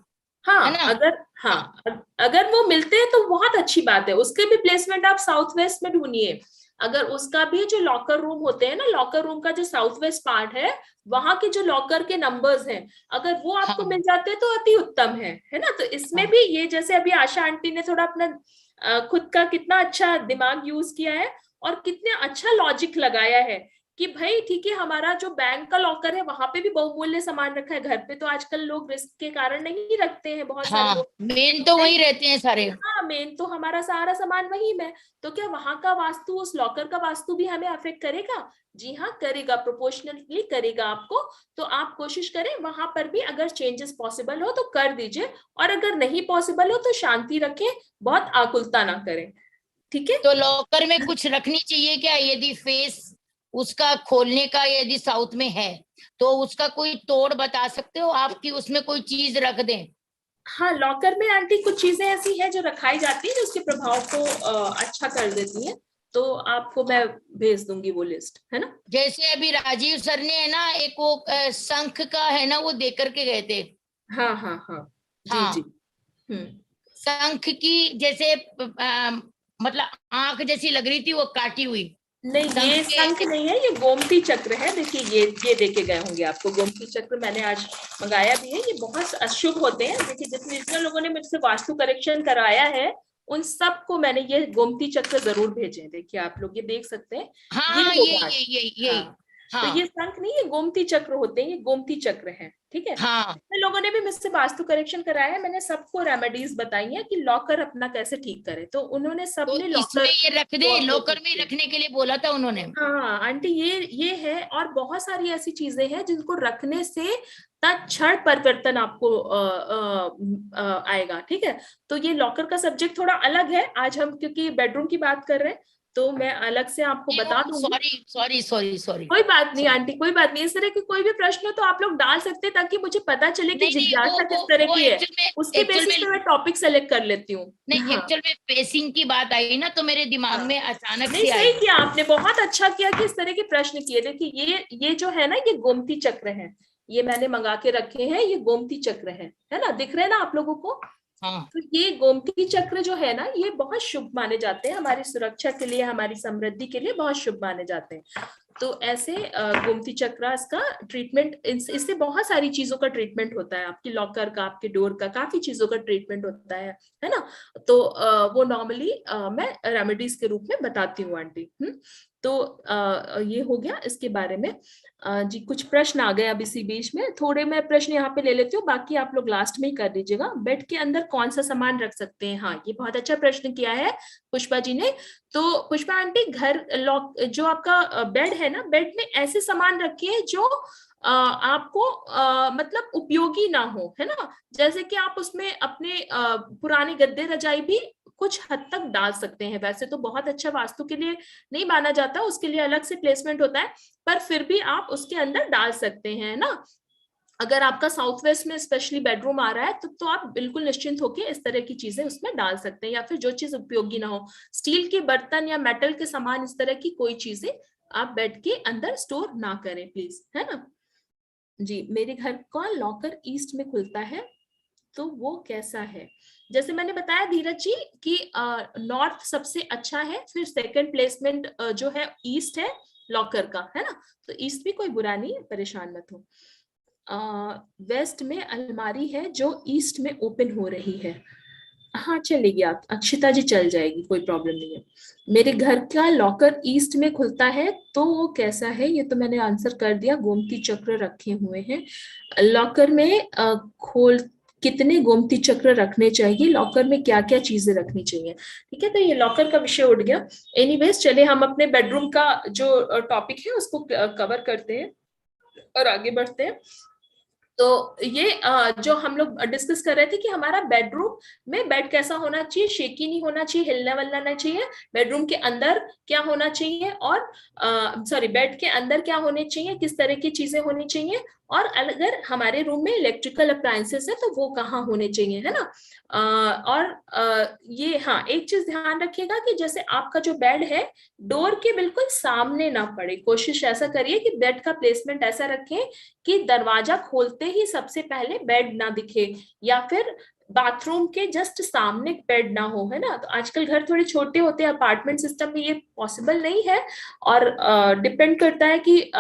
हाँ ना? अगर, हाँ अगर वो मिलते हैं तो बहुत अच्छी बात है, उसके भी प्लेसमेंट आप साउथ वेस्ट में ढूंढिए। अगर उसका भी जो लॉकर रूम होते हैं ना, लॉकर रूम का जो साउथ वेस्ट पार्ट है, वहां के जो लॉकर के नंबर्स हैं, अगर वो आपको हाँ, मिल जाते हैं तो अति उत्तम है ना। तो इसमें हाँ, भी ये जैसे अभी आशा आंटी ने थोड़ा अपना खुद का कितना अच्छा दिमाग यूज किया है और कितने अच्छा लॉजिक लगाया है कि भाई ठीक है, हमारा जो बैंक का लॉकर है वहां पे भी बहुमूल्य सामान रखा है, घर पे तो आजकल लोग रिस्क के कारण नहीं रखते हैं बहुत सारे हाँ, लोग। मेन तो वही रहते हैं सारे। हाँ मेन तो हमारा सारा सामान वही में, तो क्या वहां का वास्तु, उस लॉकर का वास्तु भी हमें अफेक्ट करेगा? जी हाँ करेगा, प्रोपोर्शनली करेगा आपको। तो आप कोशिश करें वहां पर भी अगर चेंजेस पॉसिबल हो तो कर दीजिए, और अगर नहीं पॉसिबल हो तो शांति रखें, बहुत आकुलता ना करें, ठीक है। तो लॉकर में कुछ रखनी चाहिए क्या? यदि फेस उसका खोलने का यदि साउथ में है तो उसका कोई तोड़ बता सकते हो आप कि उसमें कोई चीज रख दें? हाँ लॉकर में आंटी कुछ चीजें ऐसी हैं जो रखाई जाती है जो उसके प्रभाव को अच्छा कर देती हैं, तो आपको मैं भेज दूंगी वो लिस्ट, है ना। जैसे अभी राजीव सर ने है ना एक वो शंख का है ना वो दे करके गए थे। हाँ हाँ हाँ जी हाँ, जी। हम्म। शंख की जैसे मतलब आंख जैसी लग रही थी वो काटी हुई। नहीं ये शंख नहीं है, ये गोमती चक्र है। देखिए ये देके गए होंगे आपको, गोमती चक्र मैंने आज मंगाया भी है। ये बहुत अशुभ होते हैं। देखिए जितने लोगों ने मुझसे वास्तु करेक्शन कराया है उन सबको मैंने ये गोमती चक्र जरूर भेजे हैं। देखिए आप लोग ये देख सकते हैं। हाँ, ये हाँ। तो ये शंख नहीं, ये गोमती चक्र होते हैं, ये गोमती चक्र है, ठीक है। हाँ, जितने लोगों ने भी मुझसे वास्तु करेक्शन कराया है मैंने सबको रेमेडीज बताई है कि लॉकर अपना कैसे ठीक करें, तो उन्होंने तो सबने इसमें लॉकर ये रख दे, लॉकर में रखने के लिए बोला था उन्होंने। हाँ आंटी ये है, और बहुत सारी ऐसी चीजें हैं जिनको रखने से तत्क्षण परिवर्तन आपको आएगा, ठीक है। तो ये लॉकर का सब्जेक्ट थोड़ा अलग है, आज हम क्योंकि बेडरूम की बात कर रहे हैं तो मैं अलग से आपको बता दूंगी। सॉरी। कोई बात नहीं आंटी, कोई बात नहीं। इस तरह के कोई भी प्रश्न हो तो आप लोग डाल सकते हैं ताकि मुझे पता चले कि जिज्ञासा किस तरह की है, उसके बेसिस पे मैं टॉपिक सेलेक्ट कर लेती हूँ। नहीं, एक्चुअल में फेसिंग की बात आई ना तो मेरे दिमाग में अचानक नहीं से सही आई। किया आपने, बहुत अच्छा किया कि इस तरह के प्रश्न किए। देखिए ये जो है ना, ये गोमती चक्र है, ये मैंने मंगा के रखे हैं, ये गोमती चक्र है ना, दिख रहे हैं ना आप लोगों को। हाँ। तो ये गोमती चक्र जो है ना, ये बहुत शुभ माने जाते हैं, हमारी सुरक्षा के लिए, हमारी समृद्धि के लिए बहुत शुभ माने जाते हैं। तो ऐसे गोमती चक्र, इसका ट्रीटमेंट, इससे बहुत सारी चीजों का ट्रीटमेंट होता है, आपकी लॉकर का, आपके डोर का, काफी चीजों का ट्रीटमेंट होता है ना। तो वो नॉर्मली मैं रेमेडीज के रूप में बताती हूँ आंटी। तो ये हो गया इसके बारे में। जी कुछ प्रश्न आ गए अब इसी बीच में, थोड़े मैं प्रश्न यहाँ पे ले लेती हूँ, बाकी आप लोग लास्ट में ही कर लीजिएगा। बेड के अंदर कौन सा सामान रख सकते हैं? हाँ ये बहुत अच्छा प्रश्न किया है पुष्पा जी ने। तो पुष्पा आंटी, घर लॉक जो आपका बेड है ना, बेड में ऐसे सामान रखिए जो आपको मतलब उपयोगी ना हो, है ना। जैसे कि आप उसमें अपने पुराने गद्दे रजाई भी कुछ हद तक डाल सकते हैं। वैसे तो बहुत अच्छा वास्तु के लिए नहीं माना जाता, उसके लिए अलग से प्लेसमेंट होता है, पर फिर भी आप उसके अंदर डाल सकते हैं ना। अगर आपका साउथ वेस्ट में स्पेशली बेडरूम आ रहा है तो आप बिल्कुल निश्चिंत होकर इस तरह की चीजें उसमें डाल सकते हैं, या फिर जो चीज उपयोगी ना हो, स्टील के बर्तन या मेटल के सामान, इस तरह की कोई चीजें आप बेड के अंदर स्टोर ना करें प्लीज, है ना जी। मेरे घर का लॉकर ईस्ट में खुलता है तो वो कैसा है? जैसे मैंने बताया धीरज जी कि नॉर्थ सबसे अच्छा है, फिर सेकंड प्लेसमेंट जो है ईस्ट है लॉकर का, है ना। तो ईस्ट भी कोई बुरा नहीं है, परेशान मत हो। वेस्ट में अलमारी है जो ईस्ट में ओपन हो रही है, हाँ चलेगी, आप अक्षिता जी चल जाएगी, कोई प्रॉब्लम नहीं है। मेरे घर का लॉकर ईस्ट में खुलता है तो वो कैसा है? ये तो मैंने आंसर कर दिया, गोमती चक्र रखे हुए हैं लॉकर में। कितने गोमती चक्र रखने चाहिए लॉकर में, क्या क्या चीजें रखनी चाहिए? ठीक है, तो ये लॉकर का विषय उठ गया। एनीवेज चलिए हम अपने बेडरूम का जो टॉपिक है उसको कवर करते हैं और आगे बढ़ते हैं। तो ये जो हम लोग डिस्कस कर रहे थे कि हमारा बेडरूम में बेड कैसा होना चाहिए, शेकी नहीं होना चाहिए, हिलना वलना नहीं चाहिए, बेडरूम के अंदर क्या होना चाहिए, और सॉरी बेड के अंदर क्या होने चाहिए, किस तरह की चीजें होनी चाहिए, और अगर हमारे रूम में इलेक्ट्रिकल अप्लायंसेस है तो वो कहाँ होने चाहिए, है ना। ये हाँ, एक चीज ध्यान रखिएगा कि जैसे आपका जो बेड है डोर के बिल्कुल सामने ना पड़े, कोशिश ऐसा करिए कि बेड का प्लेसमेंट ऐसा रखें कि दरवाजा खोलते ही सबसे पहले बेड ना दिखे, या फिर बाथरूम के जस्ट सामने बेड ना हो, है ना। तो आजकल घर थोड़े छोटे होते हैं, अपार्टमेंट सिस्टम में ये पॉसिबल नहीं है, और डिपेंड करता है कि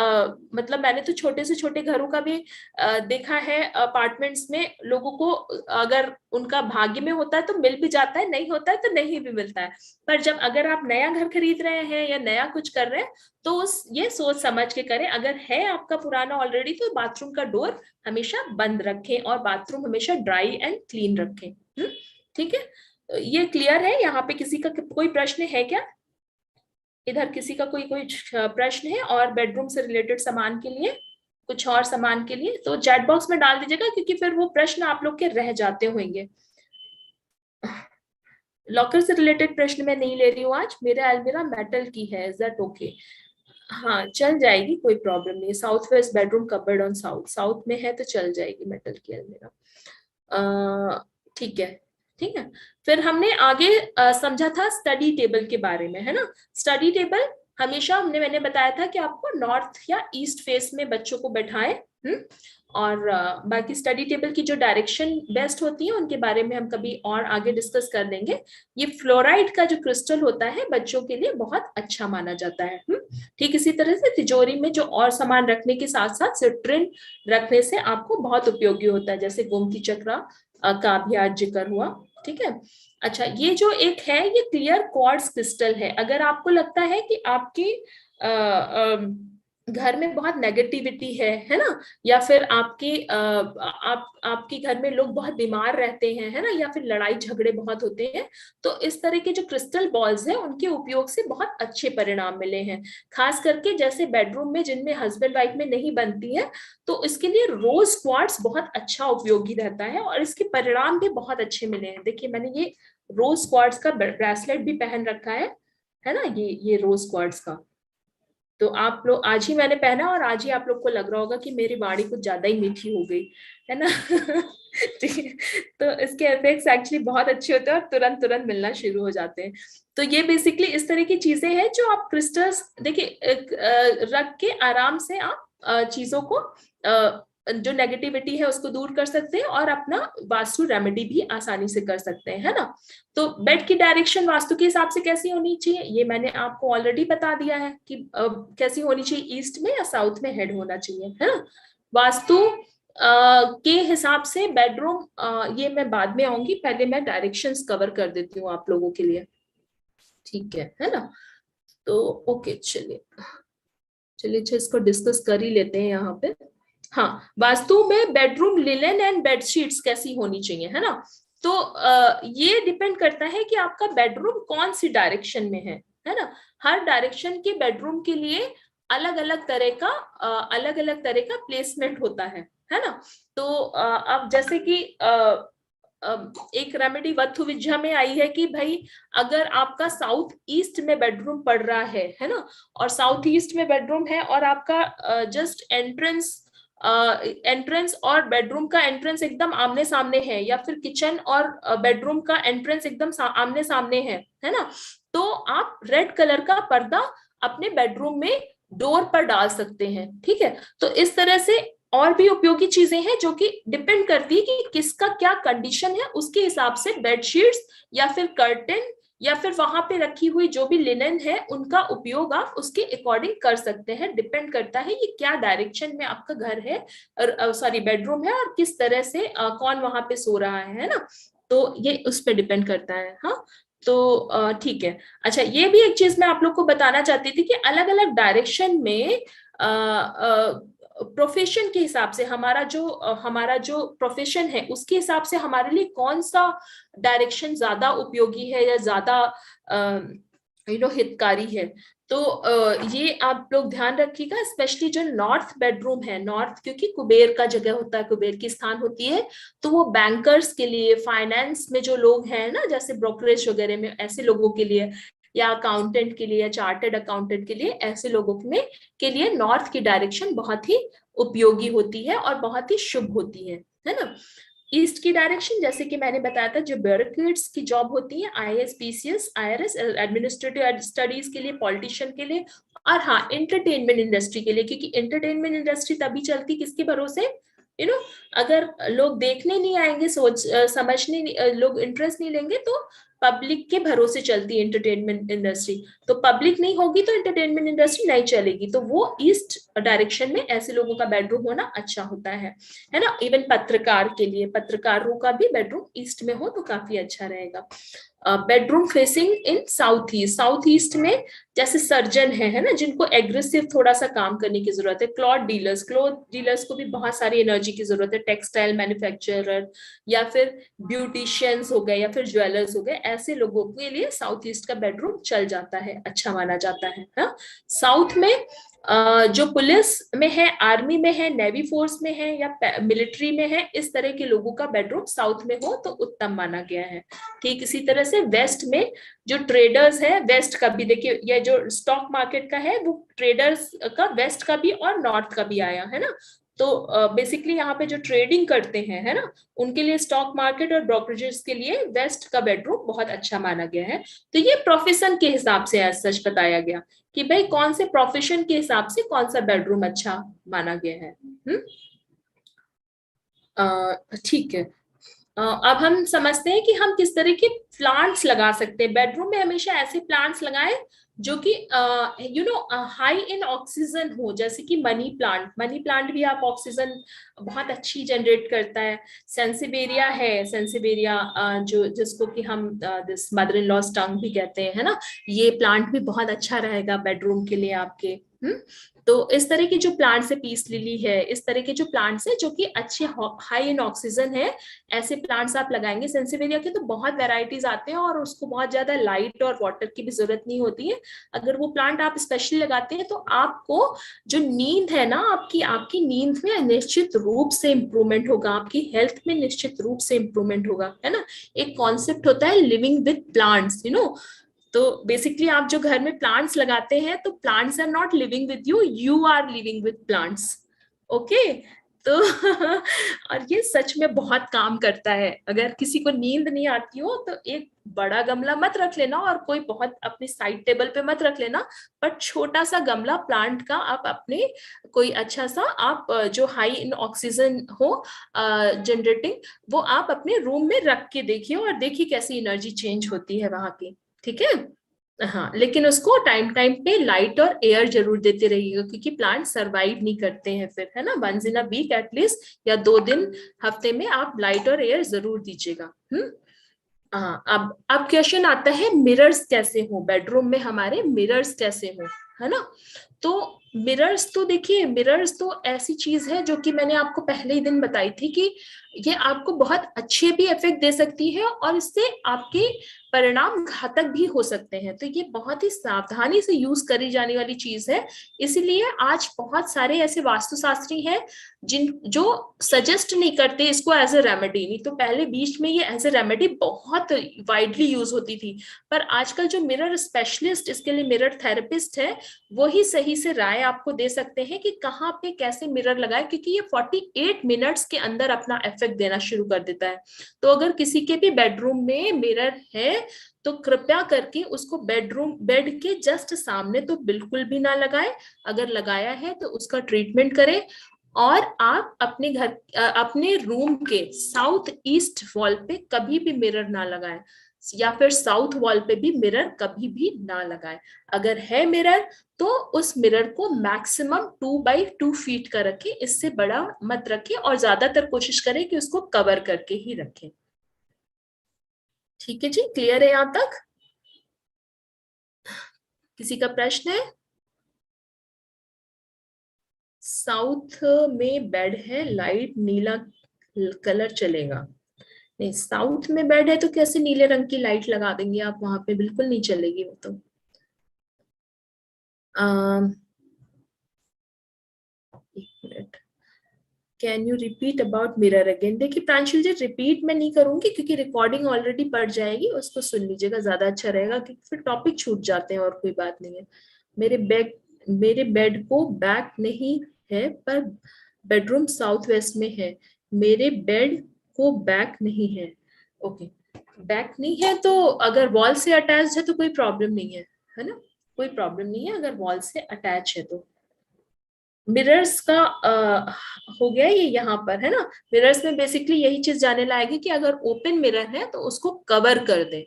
मतलब मैंने तो छोटे से छोटे घरों का भी देखा है, अपार्टमेंट्स में लोगों को अगर उनका भाग्य में होता है तो मिल भी जाता है, नहीं होता है तो नहीं भी मिलता है। पर जब अगर आप नया घर खरीद रहे हैं या नया कुछ कर रहे हैं तो ये सोच समझ के करें। अगर है आपका पुराना ऑलरेडी तो बाथरूम का डोर हमेशा बंद रखें और बाथरूम हमेशा ड्राई एंड क्लीन रखें। ठीक है, ये क्लियर है। यहाँ पे किसी का कोई प्रश्न है क्या? इधर किसी का कोई प्रश्न है और बेडरूम से रिलेटेड सामान के लिए, कुछ और सामान के लिए तो चैट बॉक्स में डाल दीजिएगा, क्योंकि फिर वो प्रश्न आप लोग के रह जाते होंगे। लॉकर से रिलेटेड प्रश्न मैं नहीं ले रही हूँ आज, मेरा अलमीरा मेटल की है, इज दैट ओके? हाँ चल जाएगी, कोई प्रॉब्लम नहीं। South west bedroom cupboard on south में है तो चल जाएगी मेटल की अलमीरा। ठीक है, ठीक है। फिर हमने आगे समझा था स्टडी टेबल के बारे में, है ना। स्टडी टेबल हमेशा मैंने बताया था कि आपको नॉर्थ या ईस्ट फेस में बच्चों को बैठाएं, और बाकी स्टडी टेबल की जो डायरेक्शन बेस्ट होती है उनके बारे में हम कभी और आगे डिस्कस कर लेंगे। ये फ्लोराइड का जो क्रिस्टल होता है बच्चों के लिए बहुत अच्छा माना जाता है। ठीक इसी तरह से तिजोरी में जो और सामान रखने के साथ साथ सिट्रिन रखने से आपको बहुत उपयोगी होता है, जैसे गोमती चक्रा का भी आज जिक्र हुआ। ठीक है, अच्छा ये जो एक है ये क्लियर क्वार्ट्ज क्रिस्टल है। अगर आपको लगता है कि आपकी घर में बहुत नेगेटिविटी है ना, या फिर आपके घर में लोग बहुत बीमार रहते हैं, है ना, या फिर लड़ाई झगड़े बहुत होते हैं, तो इस तरह के जो क्रिस्टल बॉल्स हैं उनके उपयोग से बहुत अच्छे परिणाम मिले हैं। खास करके जैसे बेडरूम में जिनमें हस्बैंड वाइफ में नहीं बनती है तो इसके लिए रोज क्वार्ट्ज बहुत अच्छा उपयोगी रहता है और इसके परिणाम भी बहुत अच्छे मिले हैं। देखिए मैंने ये रोज क्वार्ट्ज का ब्रेसलेट भी पहन रखा है ना, ये रोज क्वार्ट्ज का। तो आप लोग आज ही मैंने पहना और आज ही आप लोग को लग रहा होगा कि मेरी वाणी कुछ ज्यादा ही मीठी हो गई, है ना। तो इसके इफेक्ट्स एक्चुअली बहुत अच्छे होते हैं और तुरंत तुरंत मिलना शुरू हो जाते हैं। तो ये बेसिकली इस तरह की चीजें हैं जो आप क्रिस्टल्स देखिए रख के आराम से आप चीजों को जो नेगेटिविटी है उसको दूर कर सकते हैं और अपना वास्तु रेमेडी भी आसानी से कर सकते हैं, है ना। तो बेड की डायरेक्शन वास्तु के हिसाब से कैसी होनी चाहिए ये मैंने आपको ऑलरेडी बता दिया है कि कैसी होनी चाहिए, ईस्ट में या साउथ में हेड होना चाहिए, है ना। वास्तु के हिसाब से बेडरूम ये मैं बाद में आऊंगी, पहले मैं डायरेक्शंस कवर कर देती हूँ आप लोगों के लिए, ठीक है ना। तो ओके चलिए इसको डिस्कस कर ही लेते हैं यहाँ पे। हाँ, वास्तु में बेडरूम लिनन एंड बेडशीट्स कैसी होनी चाहिए, है ना। तो ये डिपेंड करता है कि आपका बेडरूम कौन सी डायरेक्शन में है ना। हर डायरेक्शन के बेडरूम के लिए अलग अलग तरह का प्लेसमेंट होता है ना। तो अब जैसे कि एक रेमेडी वत्थु विद्या में आई है कि भाई अगर आपका साउथ ईस्ट में बेडरूम पड़ रहा है ना, और साउथ ईस्ट में बेडरूम है और आपका जस्ट एंट्रेंस और बेडरूम का एंट्रेंस एकदम आमने सामने है, या फिर किचन और बेडरूम का एंट्रेंस एकदम आमने सामने है ना, तो आप रेड कलर का पर्दा अपने बेडरूम में डोर पर डाल सकते हैं। ठीक है, तो इस तरह से और भी उपयोगी चीजें हैं जो कि डिपेंड करती है कि किसका क्या कंडीशन है, उसके हिसाब से बेडशीट्स या फिर कर्टेन या फिर वहां पे रखी हुई जो भी लिनन है उनका उपयोग आप उसके अकॉर्डिंग कर सकते हैं। डिपेंड करता है ये क्या डायरेक्शन में आपका घर है, सॉरी बेडरूम है, और किस तरह से कौन वहां पे सो रहा है ना, तो ये उस पर डिपेंड करता है। हाँ तो ठीक है। अच्छा ये भी एक चीज मैं आप लोग को बताना चाहती थी कि अलग अलग डायरेक्शन में प्रोफेशन के हिसाब से हमारा जो प्रोफेशन है उसके हिसाब से हमारे लिए कौन सा डायरेक्शन ज्यादा उपयोगी है या ज्यादा हितकारी है। तो ये आप लोग ध्यान रखिएगा, स्पेशली जो नॉर्थ बेडरूम है, नॉर्थ क्योंकि कुबेर का जगह होता है, कुबेर की स्थान होती है, तो वो बैंकर्स के लिए, फाइनेंस में जो लोग हैं ना, जैसे ब्रोकरेज वगैरह में ऐसे लोगों के लिए, या अकाउंटेंट के लिए, या चार्टर्ड अकाउंटेंट के लिए, ऐसे लोगों में के लिए नॉर्थ की डायरेक्शन बहुत ही उपयोगी होती है और बहुत ही शुभ होती है ना। ईस्ट की डायरेक्शन, जैसे कि मैंने बताया था, जो ब्यूरोक्रेट्स की जॉब होती है, IAS PCS IRS, administrative studies के लिए, पॉलिटिशियन के लिए, और हाँ एंटरटेनमेंट इंडस्ट्री के लिए, क्योंकि एंटरटेनमेंट इंडस्ट्री तभी चलती किसके भरोसे, अगर लोग देखने नहीं आएंगे, समझने लोग इंटरेस्ट नहीं लेंगे, तो पब्लिक के भरोसे चलती है एंटरटेनमेंट इंडस्ट्री। तो पब्लिक नहीं होगी तो एंटरटेनमेंट इंडस्ट्री नहीं चलेगी। तो वो ईस्ट डायरेक्शन में ऐसे लोगों का बेडरूम होना अच्छा होता है ना। इवन पत्रकार के लिए, पत्रकारों का भी बेडरूम ईस्ट में हो तो काफी अच्छा रहेगा। Bedroom facing in south east, south east में जैसे सर्जन है ना, जिनको एग्रेसिव थोड़ा सा काम करने की जरूरत है, क्लॉथ डीलर्स को भी बहुत सारी एनर्जी की जरूरत है, टेक्सटाइल मैन्युफैक्चरर, या फिर ब्यूटिशियंस हो गए, या फिर ज्वेलर्स हो गए, ऐसे लोगों के लिए साउथ ईस्ट का बेडरूम चल जाता है, अच्छा माना जाता है ना। साउथ में जो पुलिस में है, आर्मी में है, नेवी फोर्स में है, या मिलिट्री में है, इस तरह के लोगों का बेडरूम साउथ में हो तो उत्तम माना गया है। ठीक इसी तरह से वेस्ट में जो ट्रेडर्स है, वेस्ट का भी देखिए, ये जो स्टॉक मार्केट का है वो ट्रेडर्स का वेस्ट का भी और नॉर्थ का भी आया है ना। तो बेसिकली यहाँ पे जो ट्रेडिंग करते हैं है ना, उनके लिए स्टॉक मार्केट और ब्रोकरेजेस के लिए वेस्ट का बेडरूम बहुत अच्छा माना गया है। तो ये प्रोफेशन के हिसाब से एज सच बताया गया कि भाई कौन से प्रोफेशन के हिसाब से कौन सा बेडरूम अच्छा माना गया है। ठीक है। अब हम समझते हैं कि हम किस तरह के प्लांट्स लगा सकते हैं बेडरूम में। हमेशा ऐसे प्लांट्स लगाएं जो कि हाई इन ऑक्सीजन हो, जैसे कि मनी प्लांट भी आप ऑक्सीजन बहुत अच्छी जनरेट करता है। सेंसिवेरिया है, सेंसिवेरिया जो जिसको कि हम दिस मदर इन लॉस टंग भी कहते हैं है ना, ये प्लांट भी बहुत अच्छा रहेगा बेडरूम के लिए आपके। तो इस तरह की जो प्लांट्स है, पीस लिली है, इस तरह के जो प्लांट्स है जो कि अच्छे हाई इन ऑक्सीजन है, ऐसे प्लांट्स आप लगाएंगे। सेंसिवेरिया के तो बहुत वैरायटीज आते हैं और उसको बहुत ज्यादा लाइट और वाटर की भी जरूरत नहीं होती है। अगर वो प्लांट आप स्पेशली लगाते हैं तो आपको जो नींद है ना, आपकी नींद में निश्चित रूप से इंप्रूवमेंट होगा, आपकी हेल्थ में निश्चित रूप से इंप्रूवमेंट होगा, है ना। एक कॉन्सेप्ट होता है लिविंग विद प्लांट्स, तो बेसिकली आप जो घर में प्लांट्स लगाते हैं तो plants are not living with you, you are living with plants. Okay, तो और ये सच में बहुत काम करता है। अगर किसी को नींद नहीं आती हो तो एक बड़ा गमला मत रख लेना और कोई बहुत अपनी साइड टेबल पे मत रख लेना, पर छोटा सा गमला प्लांट का आप अपने कोई अच्छा सा, आप जो हाई इन ऑक्सीजन हो जनरेटिंग, वो आप अपने रूम में रख के देखिए और देखिए कैसी एनर्जी चेंज होती है वहां की। ठीक है, हाँ, लेकिन उसको टाइम टाइम पे लाइट और एयर जरूर देते रहिएगा, क्योंकि प्लांट सरवाइव नहीं करते हैं फिर, है ना। Once in a week at least, या 2 दिन हफ्ते में आप लाइट और एयर जरूर दीजिएगा। हाँ, अब क्वेश्चन आता है मिरर्स कैसे हो बेडरूम में, हमारे मिरर्स कैसे हो, है ना। तो मिरर्स तो देखिए, मिरर्स तो ऐसी चीज है जो कि मैंने आपको पहले ही दिन बताई थी कि ये आपको बहुत अच्छे भी इफेक्ट दे सकती है और इससे आपके परिणाम घातक भी हो सकते हैं। तो ये बहुत ही सावधानी से यूज करी जाने वाली चीज है। इसीलिए आज बहुत सारे ऐसे वास्तुशास्त्री हैं जो सजेस्ट नहीं करते इसको एज ए रेमेडी। नहीं तो पहले बीच में ये एज ए रेमेडी बहुत वाइडली यूज होती थी, पर आजकल जो मिरर स्पेशलिस्ट, इसके लिए मिरर थेरेपिस्ट है, वो ही सही से राय आपको दे सकते हैं कि कहाँ पे कैसे मिरर लगाए, क्योंकि ये 48 मिनट्स के अंदर अपना इफेक्ट देना शुरू कर देता है। तो अगर किसी के भी बेडरूम में मिरर है तो कृपया करके उसको बेड के जस्ट सामने तो बिल्कुल भी ना लगाए। अगर लगाया है तो उसका ट्रीटमेंट करें। और आप अपने रूम के साउथ ईस्ट वॉल पे कभी भी मिरर ना लगाएं, या फिर साउथ वॉल पे भी मिरर कभी भी ना लगाएं। अगर है मिरर तो उस मिरर को मैक्सिमम 2 by 2 फीट का रखें, इससे बड़ा मत रखें, और ज्यादातर कोशिश करें कि उसको कवर करके ही रखें। ठीक है जी, क्लियर है यहां तक? किसी का प्रश्न है? साउथ में बेड है, लाइट नीला कलर चलेगा? नहीं, साउथ में बेड है तो कैसे नीले रंग की लाइट लगा देंगे आप वहां पे, बिल्कुल नहीं चलेगी वो तो। एक minute, can you repeat about mirror again? देखिए प्रांशुल जी, रिपीट मैं नहीं करूंगी क्योंकि रिकॉर्डिंग ऑलरेडी पड़ जाएगी, उसको सुन लीजिएगा, ज्यादा अच्छा रहेगा, क्योंकि फिर टॉपिक छूट जाते हैं और कोई बात नहीं है। मेरे बेड को बैक नहीं है पर बेडरूम साउथ वेस्ट में है। मेरे बेड को बैक नहीं है। ओके, बैक नहीं है तो अगर वॉल से अटैच है तो कोई प्रॉब्लम नहीं है ना, कोई प्रॉब्लम नहीं है अगर वॉल से अटैच है तो। मिरर्स का हो गया ये यहाँ पर, है ना। मिरर्स में बेसिकली यही चीज जाने लाएगी कि अगर ओपन मिरर है तो उसको कवर कर दे,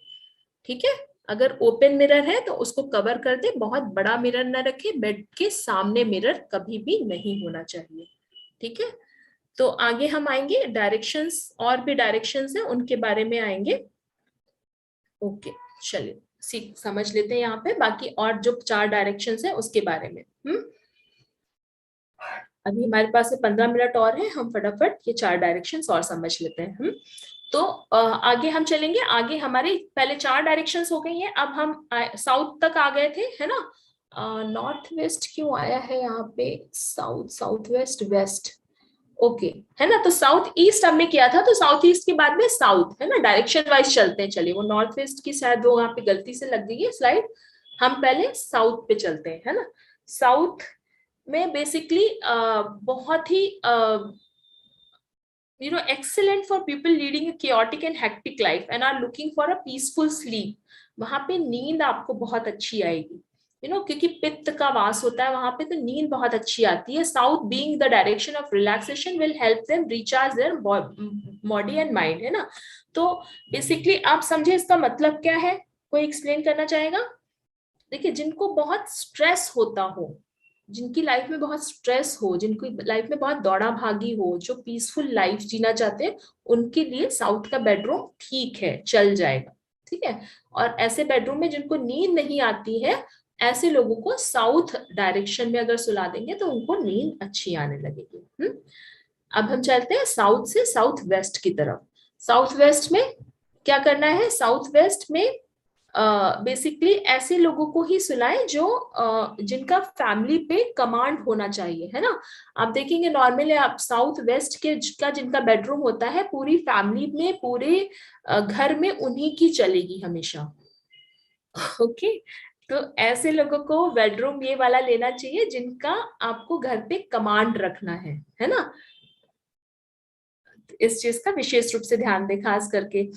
ठीक है। अगर ओपन मिरर है तो उसको कवर कर दे, बहुत बड़ा मिरर ना रखे, बेड के सामने मिरर कभी भी नहीं होना चाहिए, ठीक है। तो आगे हम आएंगे डायरेक्शंस, और भी डायरेक्शंस हैं उनके बारे में आएंगे। ओके चलिए समझ लेते हैं यहाँ पे बाकी और जो 4 डायरेक्शंस है उसके बारे में। अभी हमारे पास 15 मिनट और है, हम फटाफट ये 4 डायरेक्शंस और समझ लेते हैं। तो आगे हम चलेंगे। आगे हमारे पहले 4 डायरेक्शंस हो गई हैं, अब हम साउथ तक आ गए थे, है ना। नॉर्थ वेस्ट क्यों आया है यहाँ पे, साउथ वेस्ट वेस्ट, ओके है ना। तो साउथ ईस्ट हमने किया था, तो साउथ ईस्ट के बाद में साउथ, है ना, डायरेक्शन वाइज चलते हैं। चलिए, वो नॉर्थ वेस्ट की शायद वो वहां पे गलती से लग गई है स्लाइड, हम पहले साउथ पे चलते हैं, है ना। साउथ में बेसिकली बहुत ही excellent for people leading a chaotic and hectic life and are looking for a peaceful sleep. वहां पे नींद आपको बहुत अच्छी आएगी, क्योंकि पित्त का वास होता है वहां पे, तो नींद बहुत अच्छी आती है। South being the direction of relaxation will help them recharge their body and mind, है ना। तो बेसिकली आप समझे इसका मतलब क्या है, कोई एक्सप्लेन करना चाहेगा? देखिए, जिनको बहुत स्ट्रेस होता हो, जिनकी लाइफ में बहुत स्ट्रेस हो, जिनकी लाइफ में बहुत दौड़ा भागी हो, जो पीसफुल लाइफ जीना चाहते हैं, उनके लिए साउथ का बेडरूम ठीक है, चल जाएगा, ठीक है। और ऐसे बेडरूम में जिनको नींद नहीं आती है, ऐसे लोगों को साउथ डायरेक्शन में अगर सुला देंगे तो उनको नींद अच्छी आने लगेगी। अब हम चलते हैं साउथ से साउथ वेस्ट की तरफ। साउथ वेस्ट में क्या करना है? साउथ वेस्ट में बेसिकली ऐसे लोगों को ही सुलाएं जो जिनका फैमिली पे कमांड होना चाहिए, है ना। आप देखेंगे नॉर्मली आप साउथ वेस्ट के का जिनका बेडरूम होता है, पूरी फैमिली में, पूरे घर में उन्हीं की चलेगी हमेशा, ओके। तो ऐसे लोगों को बेडरूम ये वाला लेना चाहिए जिनका आपको घर पे कमांड रखना है ना। इस चीज का विशेष रूप से ध्यान दें खास करके,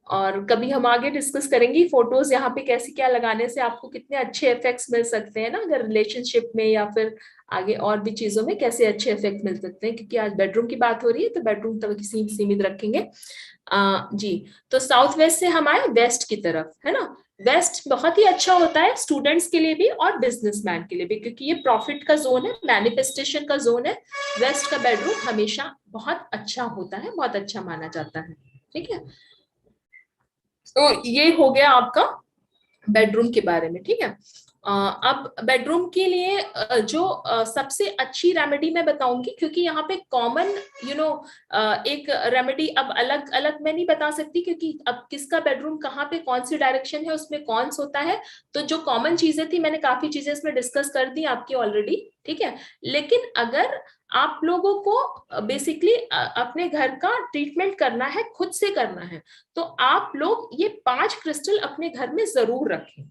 और कभी हम आगे डिस्कस करेंगे फोटोज यहाँ पे कैसे क्या लगाने से आपको कितने अच्छे इफेक्ट्स मिल सकते हैं ना, अगर रिलेशनशिप में या फिर आगे और भी चीजों में कैसे अच्छे इफेक्ट मिल सकते हैं। क्योंकि आज बेडरूम की बात हो रही है तो बेडरूम तक सीमित रखेंगे। जी, तो साउथ वेस्ट से हम आए वेस्ट की तरफ, है ना। वेस्ट बहुत ही अच्छा होता है स्टूडेंट्स के लिए भी और बिजनेसमैन के लिए भी, क्योंकि ये प्रॉफिट का जोन है, मैनिफेस्टेशन का जोन है। वेस्ट का बेडरूम हमेशा बहुत अच्छा होता है, बहुत अच्छा माना जाता है, ठीक है। तो ये हो गया आपका बेडरूम के बारे में, ठीक है। अब बेडरूम के लिए जो सबसे अच्छी रेमेडी मैं बताऊंगी, क्योंकि यहाँ पे कॉमन एक रेमेडी अब अलग अलग मैं नहीं बता सकती, क्योंकि अब किसका बेडरूम कहाँ पे कौन सी डायरेक्शन है उसमें कौन सा होता है। तो जो कॉमन चीजें थी मैंने काफी चीजें इसमें डिस्कस कर दी आपकी ऑलरेडी, ठीक है। लेकिन अगर आप लोगों को बेसिकली अपने घर का ट्रीटमेंट करना है, खुद से करना है, तो आप लोग ये 5 क्रिस्टल अपने घर में जरूर रखें,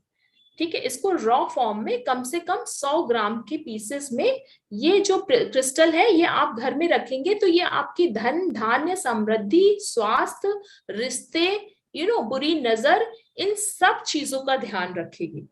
ठीक है। इसको रॉ फॉर्म में कम से कम 100 ग्राम के पीसेस में ये जो क्रिस्टल है ये आप घर में रखेंगे तो ये आपकी धन धान्य समृद्धि स्वास्थ्य रिश्ते बुरी नजर इन सब चीजों का ध्यान रखेगी।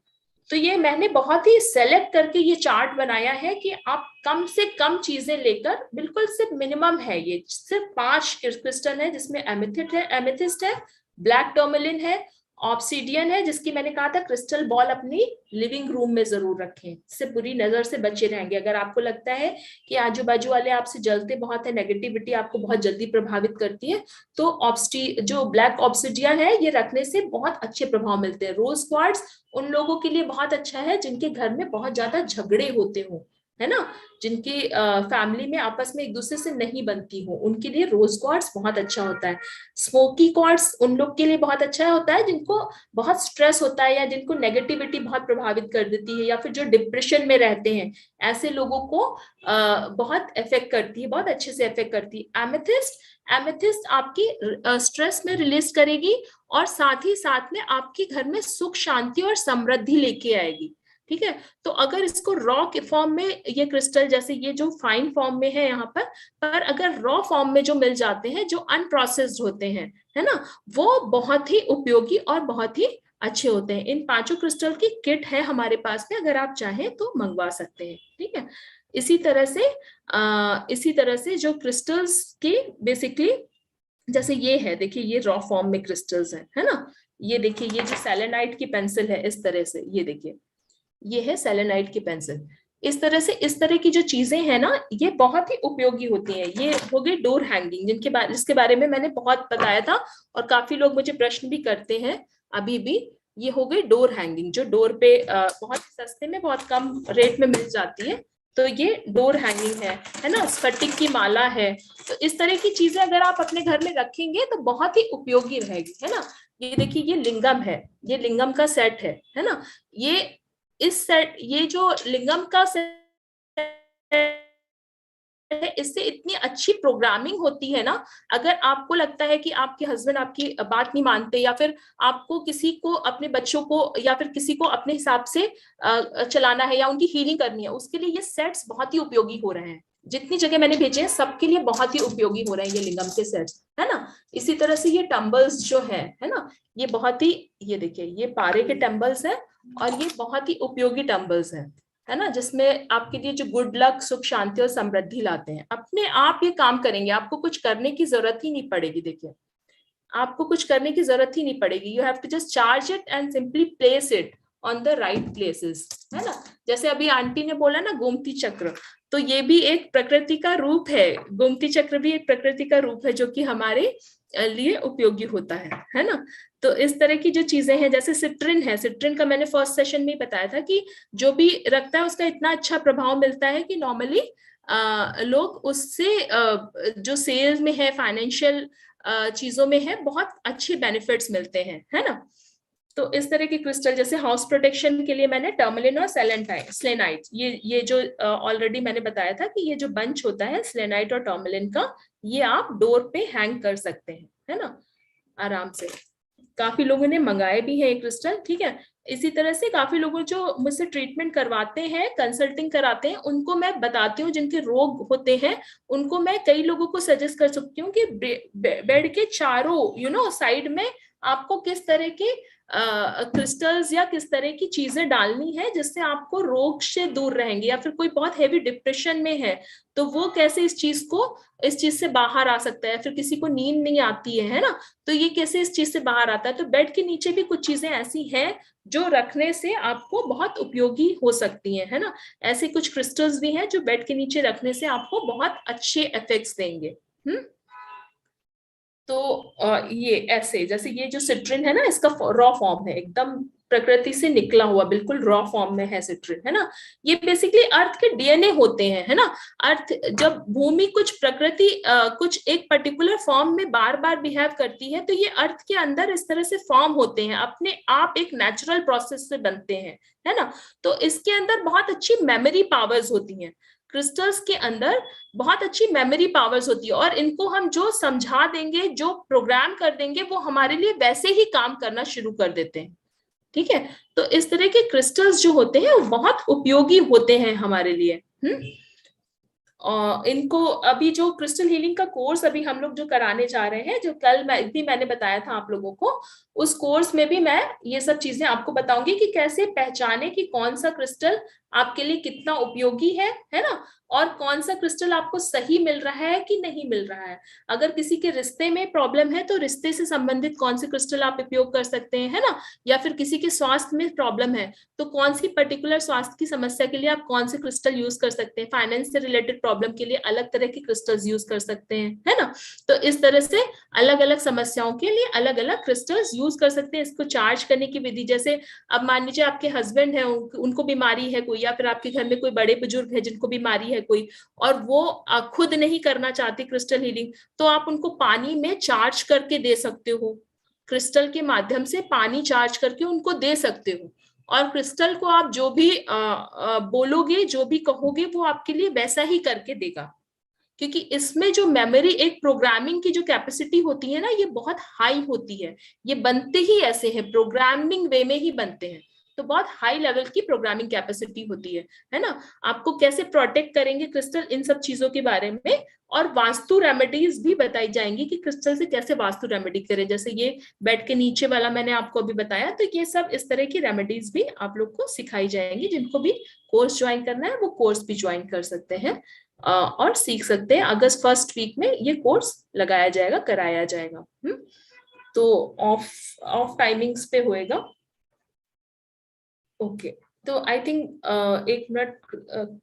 तो ये मैंने बहुत ही सेलेक्ट करके ये चार्ट बनाया है कि आप कम से कम चीजें लेकर, बिल्कुल सिर्फ मिनिमम है, ये सिर्फ 5 क्रिस्टल है जिसमें एमेथिस्ट है, ब्लैक टर्मलिन है, ऑब्सीडियन है, जिसकी मैंने कहा था क्रिस्टल बॉल अपनी लिविंग रूम में जरूर रखें, इससे बुरी नजर से बचे रहेंगे। अगर आपको लगता है कि आजू बाजू वाले आपसे जलते बहुत है, नेगेटिविटी आपको बहुत जल्दी प्रभावित करती है, तो जो ब्लैक ऑब्सीडियन है ये रखने से बहुत अच्छे प्रभाव मिलते हैं। रोज क्वार्ट्ज उन लोगों के लिए बहुत अच्छा है जिनके घर में बहुत ज्यादा झगड़े होते हो, है ना, जिनकी फैमिली में आपस में एक दूसरे से नहीं बनती हो, उनके लिए रोज क्वार्ट्स बहुत अच्छा होता है। स्मोकी क्वार्ट्स उन लोग के लिए बहुत अच्छा होता है जिनको बहुत स्ट्रेस होता है या जिनको नेगेटिविटी बहुत प्रभावित कर देती है, या फिर जो डिप्रेशन में रहते हैं, ऐसे लोगों को बहुत इफेक्ट करती है, बहुत अच्छे से इफेक्ट करती है। एमेथिस्ट आपकी स्ट्रेस में रिलीज करेगी और साथ ही साथ में आपके घर में सुख शांति और समृद्धि लेके आएगी। ठीक है, तो अगर इसको रॉ के फॉर्म में ये क्रिस्टल, जैसे ये जो फाइन फॉर्म में है यहाँ पर अगर रॉ फॉर्म में जो मिल जाते हैं, जो अनप्रोसेस्ड होते हैं, है ना, वो बहुत ही उपयोगी और बहुत ही अच्छे होते हैं। इन 5 क्रिस्टल की किट है हमारे पास में, अगर आप चाहें तो मंगवा सकते हैं। ठीक है, इसी तरह से जो क्रिस्टल्स की बेसिकली, जैसे ये है, देखिए ये रॉ फॉर्म में क्रिस्टल्स है ना, ये देखिए ये जो सेलेनाइट की पेंसिल है, इस तरह से, ये देखिए ये है सेलेनाइट की पेंसिल। इस तरह की जो चीजें हैं ना, ये बहुत ही उपयोगी होती हैं। ये हो गई डोर हैंगिंग, जिसके बारे में मैंने बहुत बताया था और काफी लोग मुझे प्रश्न भी करते हैं अभी भी। ये हो गई डोर हैंगिंग, जो डोर पे बहुत सस्ते में, बहुत कम रेट में मिल जाती है। तो ये डोर हैंगिंग है ना, स्फटिक की माला है। तो इस तरह की चीजें अगर आप अपने घर में रखेंगे तो बहुत ही उपयोगी रहेगी, है ना। ये देखिए ये लिंगम है, ये लिंगम का सेट है ना। ये जो लिंगम का सेट है, इससे इतनी अच्छी प्रोग्रामिंग होती है ना। अगर आपको लगता है कि आपके हस्बैंड आपकी बात नहीं मानते, या फिर आपको किसी को, अपने बच्चों को या फिर किसी को अपने हिसाब से चलाना है या उनकी हीलिंग करनी है, उसके लिए ये सेट्स बहुत ही उपयोगी हो रहे हैं। जितनी जगह मैंने भेजे हैं सबके लिए बहुत ही उपयोगी हो रहे हैं ये लिंगम के सेट्स, है ना। इसी तरह से ये टम्बल्स जो है ना, ये बहुत ही, ये देखिए ये पारे के टम्बल्स हैं और ये बहुत ही उपयोगी टम्बल्स हैं, है ना, जिसमें आपके लिए जो गुड लक, सुख शांति और समृद्धि लाते हैं। अपने आप ये काम करेंगे, आपको कुछ करने की जरूरत ही नहीं पड़ेगी। देखिए आपको कुछ करने की जरूरत ही नहीं पड़ेगी। You have to just charge it and simply place it on the right places, है ना। जैसे अभी आंटी ने बोला ना गोमती चक्र, तो ये भी एक प्रकृति का रूप है। गोमती चक्र भी एक प्रकृति का रूप है जो कि हमारे लिए उपयोगी होता है ना। तो इस तरह की जो चीजें हैं, जैसे सिट्रिन है, सिट्रिन का मैंने फर्स्ट सेशन में बताया था कि जो भी रखता है उसका इतना अच्छा प्रभाव मिलता है कि नॉर्मली लोग उससे जो सेल्स में है, फाइनेंशियल चीजों में है, बहुत अच्छे बेनिफिट्स मिलते हैं, है ना। तो इस तरह के क्रिस्टल, जैसे हाउस प्रोटेक्शन के लिए मैंने टर्मलिन और सेलेनाइट, ये जो ऑलरेडी मैंने बताया था कि ये जो बंच होता है सेलेनाइट और टर्मलिन का, ये आप डोर पे हैंग कर सकते हैं, है ना, आराम से। काफी लोगों ने मंगाए भी हैं ये क्रिस्टल, ठीक है। इसी तरह से काफी लोगों जो मुझसे ट्रीटमेंट करवाते हैं, कंसल्टिंग कराते हैं, उनको मैं बताती हूँ, जिनके रोग होते हैं उनको मैं कई लोगों को सजेस्ट कर सकती हूँ कि बेड के चारों साइड में आपको किस तरह के क्रिस्टल्स या किस तरह की चीजें डालनी है जिससे आपको रोग से दूर रहेंगे। या फिर कोई बहुत हेवी डिप्रेशन में है तो वो कैसे इस चीज से बाहर आ सकता है। फिर किसी को नींद नहीं आती है ना, तो ये कैसे इस चीज से बाहर आता है। तो बेड के नीचे भी कुछ चीजें ऐसी हैं जो रखने से आपको बहुत उपयोगी हो सकती हैं, है ना। ऐसे कुछ क्रिस्टल्स भी हैं जो बेड के नीचे रखने से आपको बहुत अच्छे इफेक्ट्स देंगे। तो ये ऐसे, जैसे ये जो सिट्रिन है ना, इसका रॉ फॉर्म है, एकदम प्रकृति से निकला हुआ, बिल्कुल रॉ फॉर्म में है सिट्रिन, है ना। ये बेसिकली अर्थ के डीएनए होते हैं, है ना। अर्थ, जब भूमि कुछ प्रकृति कुछ एक पर्टिकुलर फॉर्म में बार बार बिहेव करती है, तो ये अर्थ के अंदर इस तरह से फॉर्म होते हैं, अपने आप एक नेचुरल प्रोसेस से बनते हैं, है ना। तो इसके अंदर बहुत अच्छी मेमोरी पावर्स होती हैं। क्रिस्टल्स के अंदर बहुत अच्छी मेमोरी पावर्स होती है, और इनको हम जो समझा देंगे, जो प्रोग्राम कर देंगे, वो हमारे लिए वैसे ही काम करना शुरू कर देते हैं, ठीक है। तो इस तरह के क्रिस्टल्स जो होते हैं वो बहुत उपयोगी होते हैं हमारे लिए। और इनको अभी जो क्रिस्टल हीलिंग का कोर्स अभी हम लोग जो कराने जा रहे हैं, जो कल भी मैंने बताया था आप लोगों को, उस कोर्स में भी मैं ये सब चीजें आपको बताऊंगी कि कैसे पहचाने कि कौन सा क्रिस्टल आपके लिए कितना उपयोगी है ना। और कौन सा क्रिस्टल आपको सही मिल रहा है कि नहीं मिल रहा है। अगर किसी के रिश्ते में प्रॉब्लम है तो रिश्ते से संबंधित कौन से क्रिस्टल आप उपयोग कर सकते हैं, है ना, या फिर किसी के स्वास्थ्य में प्रॉब्लम है तो कौन सी पर्टिकुलर स्वास्थ्य की समस्या के लिए आप कौन से क्रिस्टल यूज कर सकते हैं, फाइनेंस से रिलेटेड प्रॉब्लम के लिए अलग तरह के क्रिस्टल्स यूज कर सकते हैं, है ना। तो इस तरह से अलग अलग समस्याओं के लिए अलग अलग क्रिस्टल्स यूज कर सकते हैं। इसको चार्ज करने की विधि, जैसे अब मान लीजिए आपके हस्बैंड है, उनको बीमारी है कोई, या फिर आपके घर में कोई बड़े बुजुर्ग है जिनको बीमारी है कोई, और वो खुद नहीं करना चाहते क्रिस्टल हीलिंग, तो आप उनको पानी में चार्ज करके दे सकते हो, क्रिस्टल के माध्यम से पानी चार्ज करके उनको दे सकते हो। और क्रिस्टल को आप जो भी बोलोगे, जो भी कहोगे, वो आपके लिए वैसा ही करके देगा, क्योंकि इसमें जो मेमोरी, एक प्रोग्रामिंग की जो कैपेसिटी होती है ना, ये बहुत हाई होती है। ये बनते ही ऐसे हैं, प्रोग्रामिंग वे में ही बनते हैं, तो बहुत हाई लेवल की प्रोग्रामिंग कैपेसिटी होती है ना। आपको कैसे प्रोटेक्ट करेंगे क्रिस्टल, इन सब चीजों के बारे में, और वास्तु रेमेडीज भी बताई जाएंगी कि क्रिस्टल से कैसे वास्तु रेमेडी करें। जैसे ये बेड के नीचे वाला मैंने आपको अभी बताया, तो ये सब इस तरह की रेमेडीज भी आप लोग को सिखाई जाएंगी। जिनको भी कोर्स ज्वाइन करना है वो कोर्स भी ज्वाइन कर सकते हैं और सीख सकते हैं। अगस्त फर्स्ट वीक में ये कोर्स लगाया जाएगा, कराया जाएगा। तो ऑफ टाइमिंग्स पे होएगा। ओके, तो आई थिंक 1 मिनट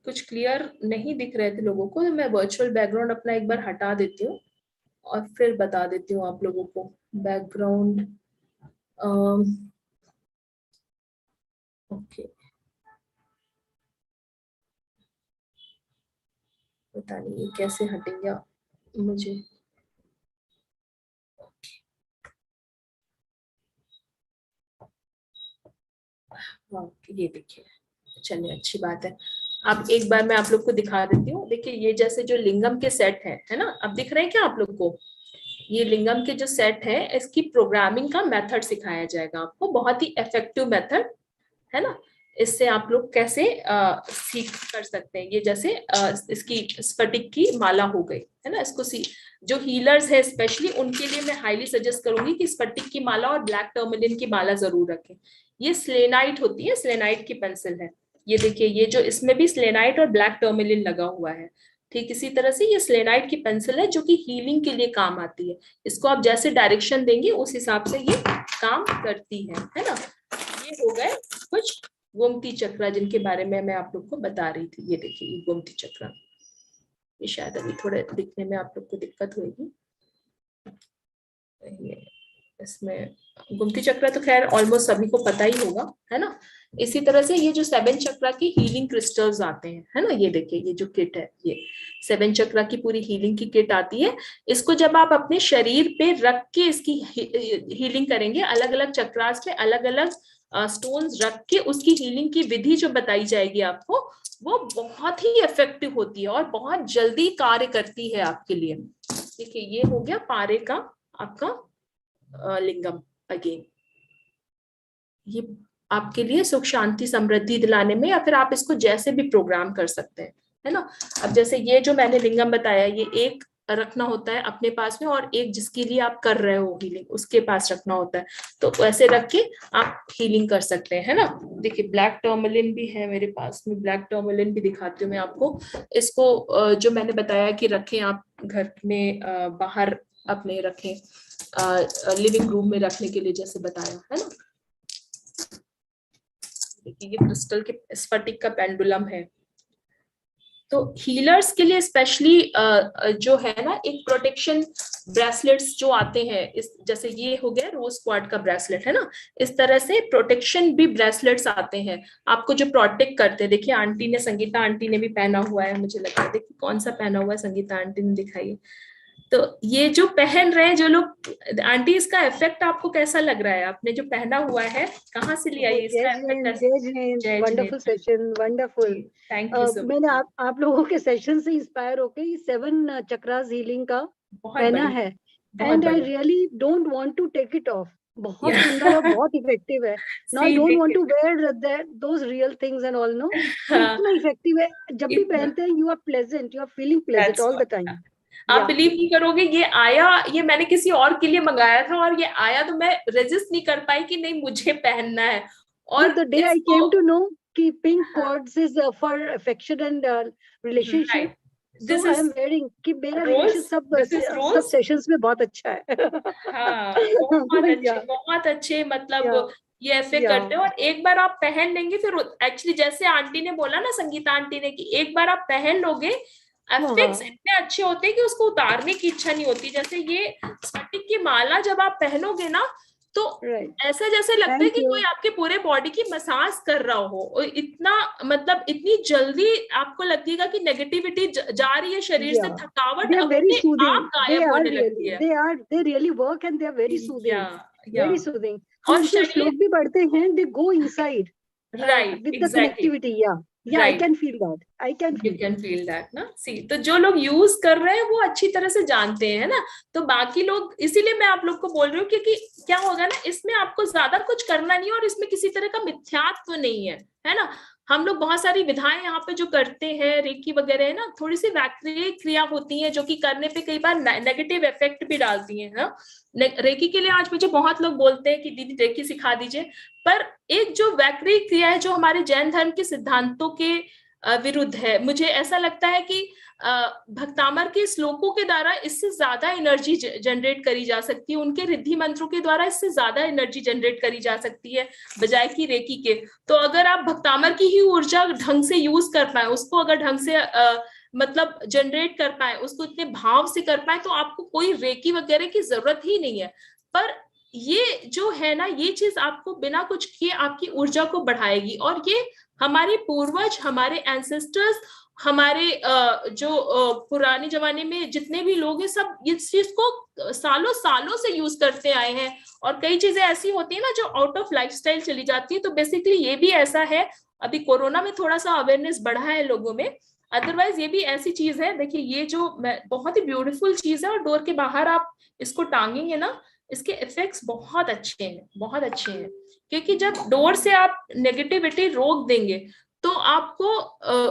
कुछ क्लियर नहीं दिख रहे थे लोगों को, तो मैं वर्चुअल बैकग्राउंड अपना एक बार हटा देती हूँ और फिर बता देती हूँ आप लोगों को बैकग्राउंड। ओके, पता नहीं ये कैसे हटेगा मुझे। हाँ, ये देखिए, चलिए अच्छी बात है। अब एक बार मैं आप लोग को दिखा देती हूँ। देखिए ये जैसे जो लिंगम के सेट है ना, अब दिख रहे हैं क्या आप लोग को? ये लिंगम के जो सेट है, इसकी प्रोग्रामिंग का मेथड सिखाया जाएगा आपको, बहुत ही इफेक्टिव मेथड है ना। इससे आप लोग कैसे सीख कर सकते हैं। ये जैसे इसकी स्फटिक की माला हो गई है ना, इसको जो हीलर्स है स्पेशली उनके लिए मैं हाईली सजेस्ट करूंगी कि स्फटिक की माला और ब्लैक टर्मलिन की माला जरूर रखें। ये स्लेनाइट होती है, स्लेनाइट की पेंसिल है। ये देखिए, ये जो इसमें भी स्लेनाइट और ब्लैक टर्मलिन लगा हुआ है। ठीक इसी तरह से ये स्लेनाइट की पेंसिल है जो कि हीलिंग के लिए काम आती है। इसको आप जैसे डायरेक्शन देंगे उस हिसाब से ये काम करती है ना। ये हो गए कुछ गोमती चक्र जिनके बारे में मैं आप लोग को बता रही थी। ये देखिए, ये गोमती चक्र, ये शायद अभी थोड़े दिखने में आप लोग को दिक्कत होगी। इसमें गोमती चक्र तो खैर ऑलमोस्ट सभी को पता ही होगा, है ना। इसी तरह से ये जो 7 चक्र की हीलिंग क्रिस्टल्स आते हैं, है ना, ये देखिए ये जो किट है, ये 7 चक्र की पूरी हीलिंग की किट आती है। इसको जब आप अपने शरीर पे रख के इसकी हीलिंग करेंगे, अलग अलग चक्रास पे अलग अलग स्टोन्स रख के उसकी हीलिंग की विधि जो बताई जाएगी आपको, वो बहुत ही इफेक्टिव होती है और बहुत जल्दी कार्य करती है आपके लिए। देखिए ये हो गया पारे का आपका लिंगम। अगेन ये आपके लिए सुख शांति समृद्धि दिलाने में, या फिर आप इसको जैसे भी प्रोग्राम कर सकते हैं, है ना। अब जैसे ये जो मैंने लिंगम बताया, ये एक रखना होता है अपने पास में, और एक जिसके लिए आप कर रहे हो हीलिंग उसके पास रखना होता है। तो ऐसे रख के आप हीलिंग कर सकते हैं, है ना। देखिए ब्लैक टर्मलिन भी है मेरे पास में, ब्लैक टर्मलिन भी दिखाती हूँ मैं आपको। इसको जो मैंने बताया कि रखें आप घर में, बाहर अपने रखें, लिविंग रूम में रखने के लिए जैसे बताया, है ना। देखिए ये क्रिस्टल के स्फटिक का पेंडुलम है। तो हीलर्स के लिए स्पेशली जो है ना, एक प्रोटेक्शन ब्रेसलेट्स जो आते हैं, इस जैसे ये हो गया रोज क्वार्ट का ब्रेसलेट, है ना। इस तरह से प्रोटेक्शन भी ब्रेसलेट्स आते हैं आपको जो प्रोटेक्ट करते हैं। देखिए आंटी ने, संगीता आंटी ने भी पहना हुआ है, मुझे लगता है। देखिए कौन सा पहना हुआ है संगीता आंटी ने, दिखाइए। तो ये जो पहन रहे हैं जो लोग, आंटी इसका इफेक्ट आपको कैसा लग रहा है? आपने जो पहना हुआ है कहाँ से लिया ये इसका effect? Wonderful session, wonderful. Thank you so much. मैंने आप लोगों के सेशन से इंस्पायर होकर ये 7 चक्रास हीलिंग का पहना है, and I really don't want to take it off. बहुत सुंदर और बहुत इफेक्टिव है। Now I don't want to wear those real things and all, no. इतना इफेक्टिव है, जब भी पहनते हैं you are pleasant, you are feeling pleasant all the time. आप बिलीव नहीं करोगे, ये आया, ये मैंने किसी और के लिए मंगाया था, और ये आया तो मैं रेजिस्ट नहीं कर पाई कि नहीं मुझे पहनना है। और the day I came to know कि pink quartz is for affection and relationship. Right. So This I is am wearing कि मेरा rose. relation This is सब rose. सेशंस में बहुत अच्छा है. हाँ, बहुत अच्छे, Yeah, बहुत अच्छे, मतलब yeah, ये इफेक्ट yeah. करते हो। और एक बार आप पहन लेंगे फिर एक्चुअली जैसे आंटी ने बोला ना, संगीता आंटी ने, कि एक बार आप पहन लोगे, इफेक्ट्स इतने अच्छे होते हैं कि उसको उतारने की इच्छा नहीं होती। जैसे ये स्फटिक की माला जब आप पहनोगे ना, तो ऐसा जैसे लगता है Thank कि you. कोई आपके पूरे बॉडी की मसाज कर रहा हो। और इतना मतलब इतनी जल्दी आपको लगेगा कि नेगेटिविटी जा रही है शरीर से, Yeah. थकावट They are very अपने soothing. आप They गायब are होने लगती really, है। they really work and they are very soothing. या Very soothing. तो और उनसे शरीर, श्लोक भी बढ़ते हैं. They go inside. Right, With the exactly, connectivity. Yeah. Yeah, I can feel that. I can you feel. Can feel that ना। सी, तो जो लोग यूज कर रहे हैं वो अच्छी तरह से जानते हैं ना, तो बाकी लोग, इसीलिए मैं आप लोग को बोल रही हूँ, क्योंकि क्या होगा ना, इसमें आपको ज्यादा कुछ करना नहीं है और इसमें किसी तरह का मिथ्यात्व नहीं है, है ना। हम लोग बहुत सारी विधाएं यहाँ पे जो करते हैं, रेकी वगैरह है ना, थोड़ी सी वैक्रिक क्रिया होती है जो कि करने पे कई बार नेगेटिव इफेक्ट भी डालती है ना। रेकी के लिए आज मुझे बहुत लोग बोलते हैं कि दीदी रेकी सिखा दीजिए, पर एक जो वैक्रिक क्रिया है जो हमारे जैन धर्म के सिद्धांतों के विरुद्ध है, मुझे ऐसा लगता है कि भक्तामर के श्लोकों के द्वारा इससे ज्यादा एनर्जी जनरेट करी जा सकती है, उनके रिद्धि मंत्रों के द्वारा इससे ज्यादा एनर्जी जनरेट करी जा सकती है बजाय की रेकी के। तो अगर आप भक्तामर की ही ऊर्जा ढंग से यूज कर पाए, उसको अगर ढंग से मतलब जनरेट कर पाए, उसको इतने भाव से कर पाए, तो आपको कोई रेकी वगैरह की जरूरत ही नहीं है। पर ये जो है ना, ये चीज आपको बिना कुछ किए आपकी ऊर्जा को बढ़ाएगी। और ये हमारे पूर्वज, हमारे एंसेस्टर्स, हमारे जो पुराने जमाने में जितने भी लोग हैं, सब इस चीज को सालों सालों से यूज करते आए हैं। और कई चीजें ऐसी होती है ना जो आउट ऑफ लाइफस्टाइल चली जाती है, तो बेसिकली ये भी ऐसा है। अभी कोरोना में थोड़ा सा अवेयरनेस बढ़ा है लोगों में, अदरवाइज ये भी ऐसी चीज है। देखिए ये जो बहुत ही ब्यूटीफुल चीज है, और डोर के बाहर आप इसको टांगेंगे ना, इसके इफेक्ट्स बहुत अच्छे हैं, बहुत अच्छे हैं। क्योंकि जब डोर से आप नेगेटिविटी रोक देंगे तो आपको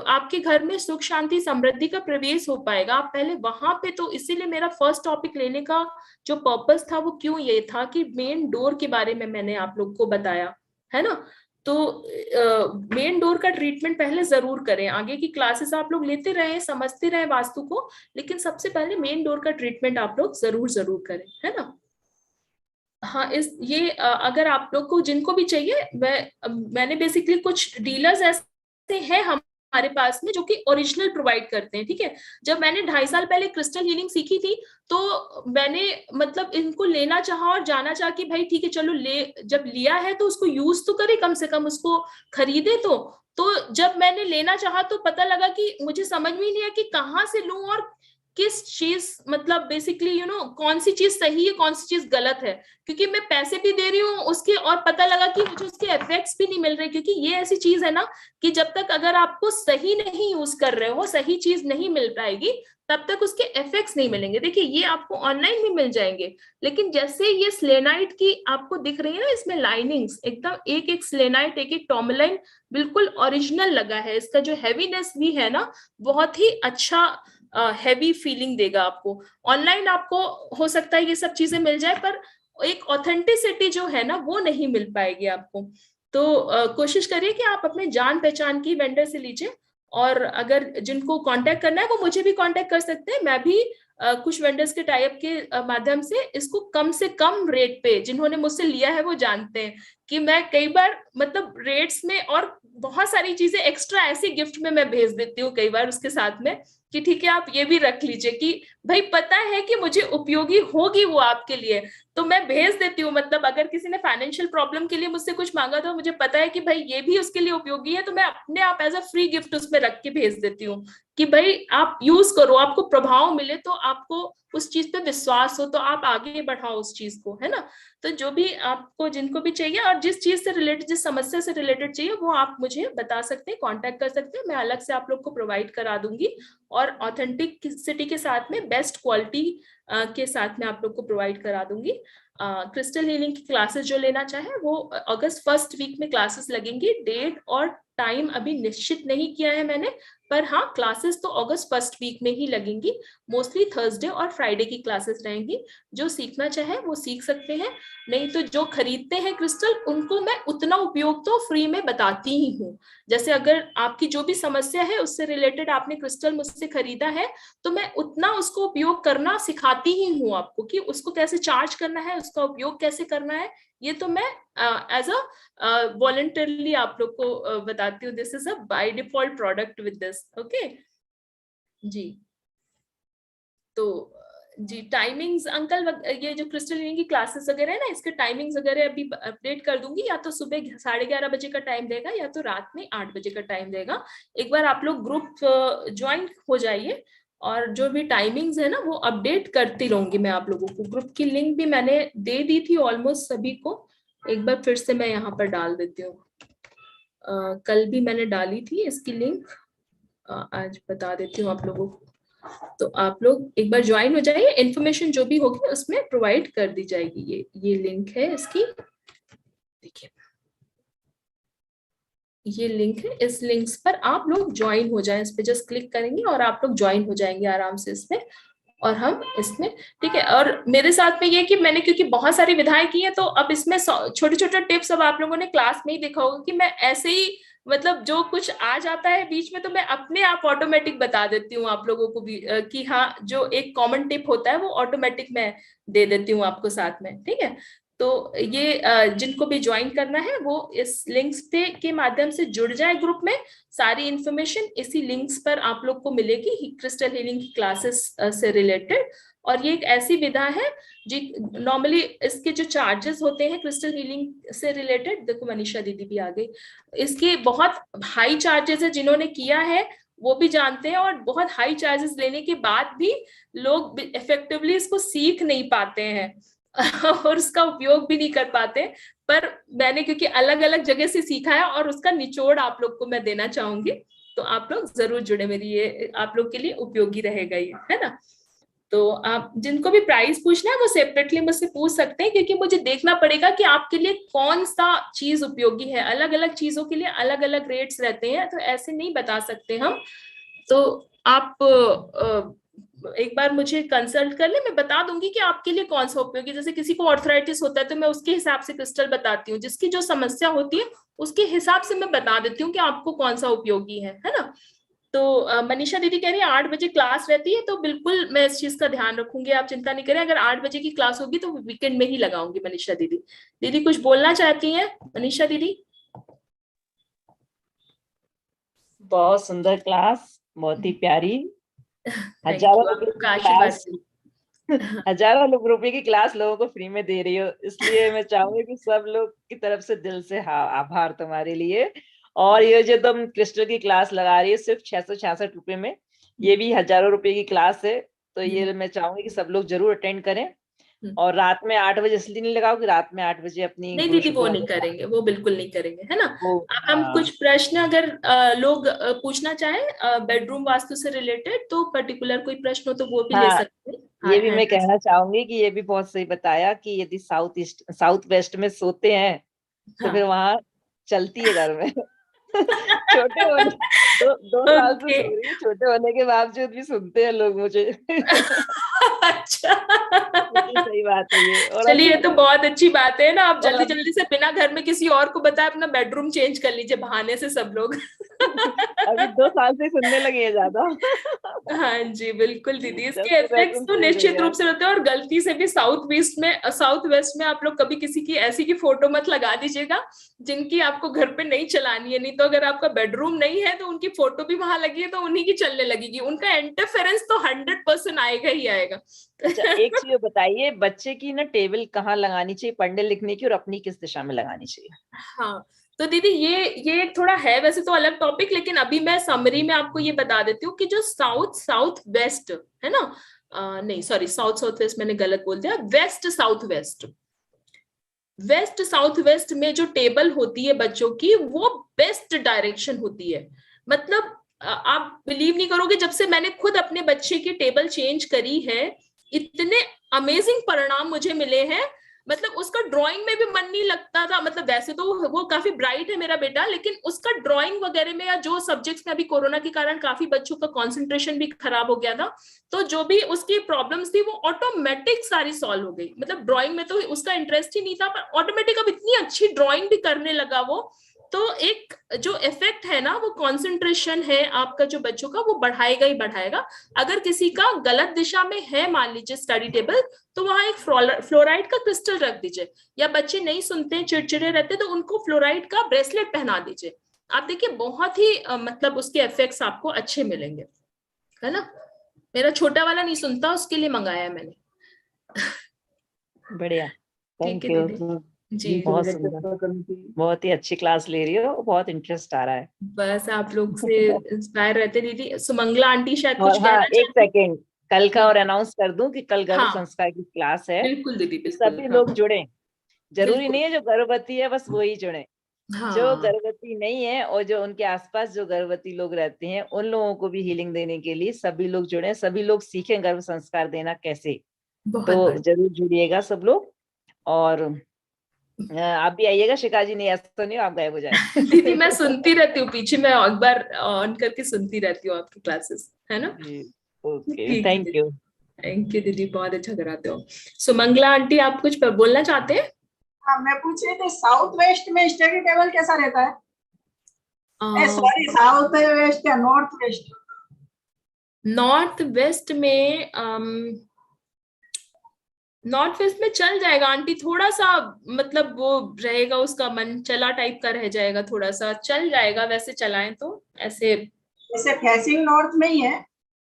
आपके घर में सुख शांति समृद्धि का प्रवेश हो पाएगा। आप पहले वहां पे, तो इसीलिए मेरा फर्स्ट टॉपिक लेने का जो पर्पस था वो क्यों ये था कि मेन डोर के बारे में मैंने आप लोग को बताया, है ना। तो मेन डोर का ट्रीटमेंट पहले जरूर करें। आगे की क्लासेस आप लोग लेते रहे, समझते रहे वास्तु को, लेकिन सबसे पहले मेन डोर का ट्रीटमेंट आप लोग जरूर करें, है ना। हाँ, अगर आप लोग को जिनको भी चाहिए, मैंने बेसिकली कुछ डीलर्स ऐसे हैं हमारे पास में जो कि ओरिजिनल प्रोवाइड करते हैं, ठीक है। जब मैंने 2.5 साल पहले क्रिस्टल हीलिंग सीखी थी, तो मैंने मतलब इनको लेना चाहा और जाना चाहा कि भाई ठीक है चलो जब लिया है तो उसको यूज तो करे, कम से कम उसको खरीदे। तो जब मैंने लेना चाहा तो पता लगा कि मुझे समझ में ही नहीं है कि कहाँ से लूं और किस चीज, मतलब बेसिकली कौन सी चीज सही है, कौन सी चीज गलत है। क्योंकि मैं पैसे भी दे रही हूँ उसके, और पता लगा कि मुझे उसके इफेक्ट्स भी नहीं मिल रहे। क्योंकि ये ऐसी चीज है ना कि जब तक अगर आपको सही नहीं यूज कर रहे हो, सही चीज नहीं मिल पाएगी, तब तक उसके इफेक्ट्स नहीं मिलेंगे। देखिए ये आपको ऑनलाइन भी मिल जाएंगे, लेकिन जैसे ये स्लेनाइट की आपको दिख रही है ना, इसमें लाइनिंग्स एकदम एक स्लेनाइट, एक टॉर्मलाइन बिल्कुल ओरिजिनल लगा है। इसका जो हैवीनेस भी है ना, बहुत ही अच्छा हैवी फीलिंग देगा आपको। ऑनलाइन आपको हो सकता है ये सब चीजें मिल जाए, पर एक ऑथेंटिसिटी जो है ना वो नहीं मिल पाएगी आपको। तो कोशिश करिए कि आप अपने जान पहचान की वेंडर से लीजिए, और अगर जिनको कांटेक्ट करना है वो मुझे भी कांटेक्ट कर सकते हैं। मैं भी कुछ वेंडर्स के टाइप के माध्यम से इसको कम से कम रेट पे, जिन्होंने मुझसे लिया है वो जानते हैं कि मैं कई बार मतलब रेट्स में और बहुत सारी चीजें एक्स्ट्रा ऐसी गिफ्ट में मैं भेज देती हूँ कई बार उसके साथ में, कि ठीक है आप ये भी रख लीजिए, कि भाई पता है कि मुझे उपयोगी होगी वो आपके लिए, तो मैं भेज देती हूँ। मतलब अगर किसी ने फाइनेंशियल प्रॉब्लम के लिए मुझसे कुछ मांगा तो मुझे पता है कि भाई ये भी उसके लिए उपयोगी है, तो मैं अपने आप एज अ फ्री गिफ्ट उसमें रख के भेज देती हूँ कि भाई आप यूज करो, आपको प्रभाव मिले, तो आपको उस चीज पे विश्वास हो, तो आप आगे बढ़ाओ उस चीज को, है ना। तो जो भी आपको, जिनको भी चाहिए और जिस चीज से रिलेटेड, जिस समस्या से रिलेटेड चाहिए, वो आप मुझे बता सकते हैं, कांटेक्ट कर सकते हैं। मैं अलग से आप लोग को प्रोवाइड करा दूंगी, और ऑथेंटिसिटी के साथ में, बेस्ट क्वालिटी के साथ में आप लोग को प्रोवाइड करा दूंगी। क्रिस्टल हीलिंग की क्लासेस जो लेना चाहे वो अगस्त फर्स्ट वीक में क्लासेस लगेंगी। डेट और टाइम अभी निश्चित नहीं किया है मैंने, पर हाँ क्लासेस तो अगस्त फर्स्ट वीक में ही लगेंगी। मोस्टली थर्सडे और फ्राइडे की क्लासेस रहेंगी। जो सीखना चाहे वो सीख सकते हैं, नहीं तो जो खरीदते हैं क्रिस्टल उनको मैं उतना उपयोग तो फ्री में बताती ही हूँ। जैसे अगर आपकी जो भी समस्या है उससे रिलेटेड आपने क्रिस्टल मुझसे खरीदा है तो मैं उतना उसको उपयोग करना सिखाती ही हूँ आपको, कि उसको कैसे चार्ज करना है, उसका उपयोग कैसे करना है। ये तो मैं एज अ वॉलंटरली आप लोग को बताती हूँ। This is a by default product with this. Okay जी। तो जी टाइमिंग्स अंकल, ये जो क्रिस्टल हीलिंग की क्लासेस वगैरह है ना, इसके टाइमिंग्स वगैरह अभी अपडेट कर दूंगी। या तो सुबह 11:30 बजे का टाइम रहेगा या तो रात में 8 बजे का टाइम रहेगा। एक बार आप लोग ग्रुप ज्वाइन हो जाइए और जो भी टाइमिंग्स है ना वो अपडेट करती रहूंगी मैं आप लोगों को। ग्रुप की लिंक भी मैंने दे दी थी ऑलमोस्ट सभी को, एक बार फिर से मैं यहाँ पर डाल देती हूँ। कल भी मैंने डाली थी इसकी लिंक, आज बता देती हूँ आप लोगों को। तो आप लोग एक बार ज्वाइन हो जाइए, इन्फॉर्मेशन जो भी होगी उसमें प्रोवाइड कर दी जाएगी। ये लिंक है इसकी, देखिए ये लिंक है। इस लिंक्स पर आप लोग ज्वाइन हो जाएं, इस पे जस्ट क्लिक करेंगे और आप लोग ज्वाइन हो जाएंगे आराम से इसमें, और हम इसमें ठीक है। और मेरे साथ में ये कि मैंने क्योंकि बहुत सारी विधाएं की है तो अब इसमें छोटे छोटे टिप्स अब आप लोगों ने क्लास में ही देखा होगा कि मैं ऐसे ही मतलब जो कुछ आ जाता है बीच में तो मैं अपने आप ऑटोमेटिक बता देती हूँ आप लोगों को भी, कि हाँ जो एक कॉमन टिप होता है वो ऑटोमेटिक मैं दे देती हूँ आपको साथ में। ठीक है, तो ये जिनको भी ज्वाइन करना है वो इस लिंक्स पे के माध्यम से जुड़ जाए ग्रुप में। सारी इंफॉर्मेशन इसी लिंक्स पर आप लोग को मिलेगी क्रिस्टल हीलिंग की क्लासेस से रिलेटेड। और ये एक ऐसी विधा है जी, नॉर्मली इसके जो चार्जेस होते हैं क्रिस्टल हीलिंग से रिलेटेड, देखो मनीषा दीदी भी आ गई, इसके बहुत हाई चार्जेस है। जिन्होंने किया है वो भी जानते हैं, और बहुत हाई चार्जेस लेने के बाद भी लोग इफेक्टिवली इसको सीख नहीं पाते हैं और उसका उपयोग भी नहीं कर पाते। पर मैंने क्योंकि अलग अलग जगह से सीखा है और उसका निचोड़ आप लोग को मैं देना चाहूंगी, तो आप लोग जरूर जुड़े, मेरी ये आप लोग के लिए उपयोगी रहेगा ये, है ना। तो आप जिनको भी प्राइस पूछना है वो सेपरेटली मुझसे पूछ सकते हैं, क्योंकि मुझे देखना पड़ेगा कि आपके लिए कौन सा चीज उपयोगी है। अलग अलग चीजों के लिए अलग अलग रेट्स रहते हैं, तो ऐसे नहीं बता सकते हम। तो आप एक बार मुझे कंसल्ट कर ले, मैं बता दूंगी कि आपके लिए कौन सा उपयोगी। जैसे किसी को आर्थराइटिस होता है तो मैं उसके हिसाब से क्रिस्टल बताती हूँ, जिसकी जो समस्या होती है उसके हिसाब से मैं बता देती हूँ कि आपको कौन सा उपयोगी है ना। तो मनीषा दीदी कह रही है 8 बजे क्लास रहती है, तो बिल्कुल मैं इस चीज का ध्यान रखूंगी, आप चिंता नहीं करें। अगर 8 बजे की क्लास होगी तो वीकेंड में ही लगाऊंगी। मनीषा दीदी, दीदी कुछ बोलना चाहती हैं? मनीषा दीदी। बहुत सुंदर क्लास, बहुत ही प्यारी। हजारों रुपए की क्लास लोगों को फ्री में दे रही हो, इसलिए मैं चाहूंगी कि सब लोग की तरफ से दिल से आभार तुम्हारे लिए। और ये जो तुम क्रिस्टल की क्लास लगा रही है सिर्फ 666 रुपए में, ये भी हजारों रुपए की क्लास है। तो ये मैं चाहूंगी कि सब लोग जरूर अटेंड करें। और रात में 8 बजे इसलिए नहीं लगाओ कि रात में 8 बजे अपनी नहीं दीदी वो नहीं करेंगे, वो बिल्कुल नहीं करेंगे, है ना। अब हम कुछ प्रश्न अगर लोग पूछना चाहें बेडरूम वास्तु से रिलेटेड, तो पर्टिकुलर कोई प्रश्न हो तो वो भी ले सकते हैं। ये भी मैं कहना चाहूंगी कि ये भी बहुत सही बताया कि यदि साउथ वेस्ट में सोते हैं तो फिर वहां चलती है घर में छोटे होने दो साल से सो रही, छोटे होने के बावजूद भी सुनते हैं लोग मुझे अच्छा सही बात है ये। और चलिए ये तो बहुत अच्छी बात है ना। आप जल्दी जल्दी से बिना घर में किसी और को बताए अपना बेडरूम चेंज कर लीजिए बहाने से सब लोग अभी 2 साल से सुनने लगे हैं ज्यादा। हाँ जी बिल्कुल दीदी, इसके इफेक्ट्स तो निश्चित रूप से होते हैं। और गलती से भी साउथ वेस्ट में आप लोग कभी किसी की ऐसी की फोटो मत लगा दीजिएगा जिनकी आपको घर पे नहीं चलानी है। नहीं तो अगर आपका बेडरूम नहीं है तो उनकी फोटो भी वहां लगी है तो उन्हीं की चलने लगेगी, उनका इंटरफेरेंस तो 100% आएगा ही आएगा। अच्छा एक चीज बताइए, बच्चे की ना टेबल कहाँ लगानी चाहिए पढ़ने लिखने की, और अपनी किस दिशा में लगानी चाहिए? हाँ तो दीदी ये थोड़ा है वैसे तो अलग टॉपिक, लेकिन अभी मैं समरी में आपको ये बता देती हूँ कि जो साउथ वेस्ट है ना, नहीं सॉरी साउथ वेस्ट मैंने गलत बोल दिया, वेस्ट साउथ वेस्ट में जो टेबल होती है बच्चों की वो बेस्ट डायरेक्शन होती है। मतलब आप बिलीव नहीं करोगे, जब से मैंने खुद अपने बच्चे की टेबल चेंज करी है इतने अमेजिंग परिणाम मुझे मिले हैं। मतलब उसका ड्राइंग में भी मन नहीं लगता था, मतलब वैसे तो वो काफी ब्राइट है मेरा बेटा, लेकिन उसका ड्राइंग वगैरह में या जो सब्जेक्ट्स में अभी कोरोना के कारण काफी बच्चों का कंसंट्रेशन भी खराब हो गया था, तो जो भी उसकी प्रॉब्लम्स थी वो ऑटोमेटिक सारी सॉल्व हो गई। मतलब ड्राइंग में तो उसका इंटरेस्ट ही नहीं था, पर ऑटोमेटिक अब इतनी अच्छी ड्राइंग भी करने लगा वो। तो एक जो इफेक्ट है ना, वो कंसंट्रेशन है आपका जो बच्चों का, वो बढ़ाएगा ही बढ़ाएगा। अगर किसी का गलत दिशा में है मान लीजिए स्टडी टेबल, तो वहां एक फ्लोराइड का क्रिस्टल रख दीजिए, या बच्चे नहीं सुनते हैं, चिड़चिड़े रहते, तो उनको फ्लोराइड का ब्रेसलेट पहना दीजिए। आप देखिए बहुत ही मतलब उसके इफेक्ट्स आपको अच्छे मिलेंगे, है ना। मेरा छोटा वाला नहीं सुनता, उसके लिए मंगाया मैंने। बढ़िया, ठीक थैंक है यू दीदी जी। बहुत सुंदर, बहुत ही अच्छी क्लास ले रही हो, बहुत इंटरेस्ट आ रहा है। बस आप लोग से इंस्पायर रहते दीदी। सुमंगला आंटी शायद और कुछ हाँ, कहना एक चाहती। सेकेंड, कल का और अनाउंस कर दूं कि कल गर्भ हाँ संस्कार की क्लास है। बिल्कुल दीदी बिल्कुल। सभी हाँ लोग जुड़े, जरूरी बिल्कुल। नहीं है जो गर्भवती है बस वही जुड़े। जो हाँ गर्भवती नहीं है और जो उनके आसपास जो गर्भवती लोग रहते हैं, उन लोगों को भी हीलिंग देने के लिए सभी लोग जुड़े, सभी लोग सीखें गर्भ संस्कार देना कैसे। बहुत तो बढ़िया। जरूर जुड़िएगा सब लोग। और आप भी आइएगा। शिखा जी, नहीं ऐसा नहीं हो आप गायब हो जाए। दीदी मैं सुनती रहती हूँ पीछे, मैं एक बार ऑन करके सुनती रहती हूँ आपकी क्लासेस, है ना। जी, ओके, ठीक है थैंक दीदी, यू। थैंक यू दीदी, बहुत अच्छा कराते हो। सुमंगला आंटी आप कुछ बोलना चाहते हैं? हाँ, मैं पूछ रही थी साउथ वेस्ट में स्टडी टेबल कैसा रहता है? सॉरी, साउथ वेस्ट या नॉर्थ वेस्ट? नॉर्थ वेस्ट में नॉर्थ वेस्ट में चल जाएगा आंटी, थोड़ा सा मतलब वो रहेगा, उसका मन चला टाइप का रह जाएगा, थोड़ा सा चल जाएगा वैसे चलाएं तो ऐसे। जैसे फेसिंग नॉर्थ में ही है,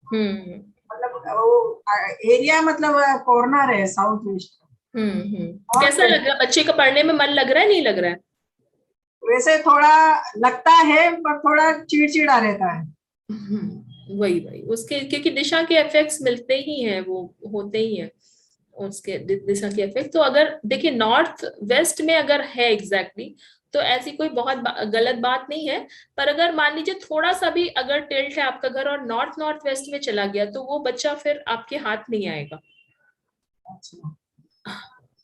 मतलब वो एरिया, मतलब कॉर्नर है साउथ वेस्ट। कैसा लग रहा है बच्चे का, पढ़ने में मन लग रहा है नहीं लग रहा है? वैसे थोड़ा लगता है पर थोड़ा चिड़चिड़ा रहता है। वही वही उसके, क्योंकि दिशा के इफेक्ट्स मिलते ही हैं, वो होते ही हैं उसके दिशा के इफेक्ट। तो अगर देखिए नॉर्थ वेस्ट में अगर है एग्जैक्टली तो ऐसी कोई बहुत गलत बात नहीं है। पर अगर मान लीजिए थोड़ा सा भी अगर टिल्ट है आपका घर और नॉर्थ वेस्ट में चला गया, तो वो बच्चा फिर आपके हाथ नहीं आएगा।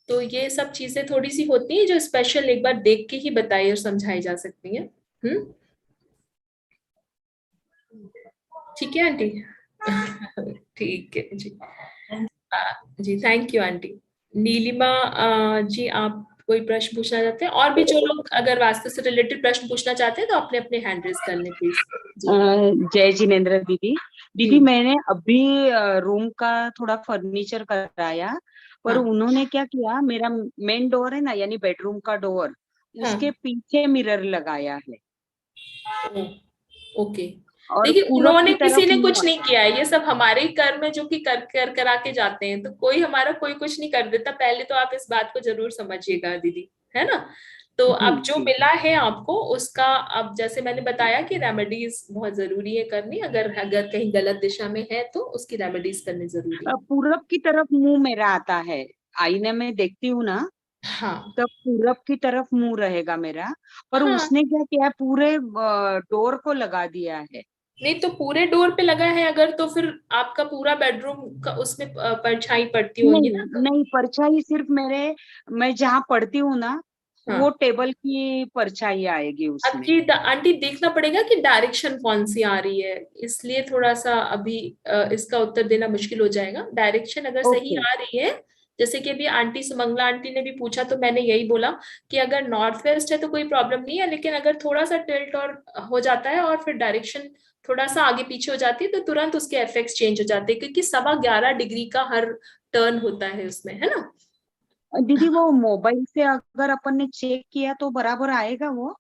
तो ये सब चीजें थोड़ी सी होती है जो स्पेशल एक बार देख के ही बताई और समझाई जा सकती है। ठीक है आंटी। ठीक है जी। जी थैंक यू आंटी। नीलिमा जी आप कोई प्रश्न पूछना चाहते हैं? और भी जो लोग अगर वास्तु से रिलेटेड प्रश्न पूछना चाहते हैं तो अपने अपने हैंड रेज कर लें प्लीज। जय जिनेन्द्र दीदी। दीदी मैंने अभी रूम का थोड़ा फर्नीचर कराया, पर उन्होंने क्या किया, मेरा मेन डोर है ना, यानी बेडरूम का डोर, उसके पीछे मिरर लगाया है। ओके। देखिए उन्होंने किसी ने कुछ नहीं किया है, ये सब हमारे ही कर्म है जो कि करा के जाते हैं, तो कोई हमारा कोई कुछ नहीं कर देता। पहले तो आप इस बात को जरूर समझिएगा दीदी, है ना। तो अब जो मिला है आपको उसका, अब जैसे मैंने बताया कि रेमेडीज बहुत जरूरी है करनी, अगर कहीं गलत दिशा में है तो उसकी रेमेडीज करनी जरूरी है। पूरब की तरफ मुंह मेरा आता है, आईने में देखती हूँ ना, हाँ तब पूरब की तरफ मुंह रहेगा मेरा, पर उसने क्या किया, पूरे डोर को लगा दिया है। नहीं तो पूरे डोर पे लगा है अगर, तो फिर आपका पूरा बेडरूम का उसमें परछाई पड़ती होगी ना। नहीं, परछाई सिर्फ मैं जहाँ पढ़ती हूँ ना, वो टेबल की परछाई आएगी उसमें। अब जी आंटी देखना पड़ेगा कि डायरेक्शन कौन सी आ रही है, इसलिए थोड़ा सा अभी इसका उत्तर देना मुश्किल हो जाएगा। डायरेक्शन अगर सही आ रही है, जैसे कि अभी आंटी सुमंगला आंटी ने भी पूछा, तो मैंने यही बोला कि अगर नॉर्थ वेस्ट है तो कोई प्रॉब्लम नहीं है, लेकिन अगर थोड़ा सा टिल्ट और हो जाता है और फिर डायरेक्शन थोड़ा सा आगे पीछे हो जाती है, तो तुरंत उसके इफेक्ट्स चेंज हो जाते हैं, क्योंकि 11.25 डिग्री का हर टर्न होता है उसमें, है ना। दीदी वो मोबाइल से अगर अपन ने चेक किया तो बराबर आएगा वो?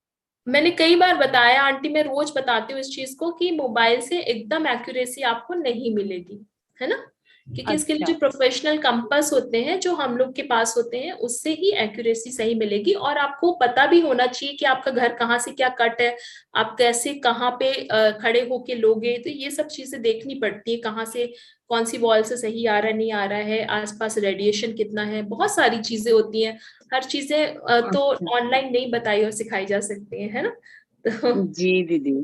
मैंने कई बार बताया आंटी, मैं रोज बताती हूँ इस चीज को कि मोबाइल से एकदम एक्यूरेसी आपको नहीं मिलेगी, है ना। क्योंकि इसके लिए जो प्रोफेशनल कंपास होते हैं जो हम लोग के पास होते हैं, उससे ही एक्यूरेसी सही मिलेगी। और आपको पता भी होना चाहिए कि आपका घर कहाँ से क्या कट है, आप कैसे कहाँ पे खड़े होके लोगे, तो ये सब चीजें देखनी पड़ती है, कहाँ से कौन सी वॉल से सही आ रहा है नहीं आ रहा है, आसपास रेडिएशन कितना है, बहुत सारी चीजें होती हैं। हर चीजें तो ऑनलाइन नहीं बताई और सिखाई जा सकती है ना। तो जी दीदी,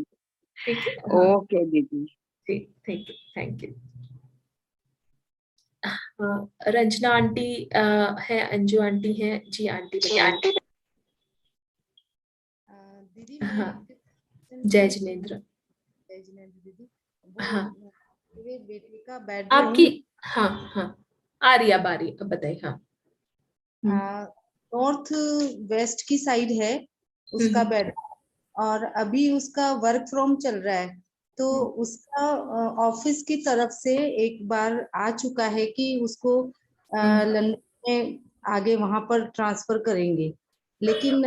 ठीक है। ओके दीदी, ठीक, थैंक यू, थैंक यू। हाँ, रंजना आंटी है, अंजू आंटी है जी। आंटी बताइए। दीदी हाँ, मैं जय जिनेंद्र। दीदी हाँ, मेरे बेटे का बेडरूम आपकी, हाँ हाँ, आ रही, अब आ रही, अब बताइए। हाँ, नॉर्थ वेस्ट की साइड है उसका बेड, और अभी उसका वर्क फ्रॉम चल रहा है, तो उसका ऑफिस की तरफ से एक बार आ चुका है कि उसको लंदन में आगे वहां पर ट्रांसफर करेंगे, लेकिन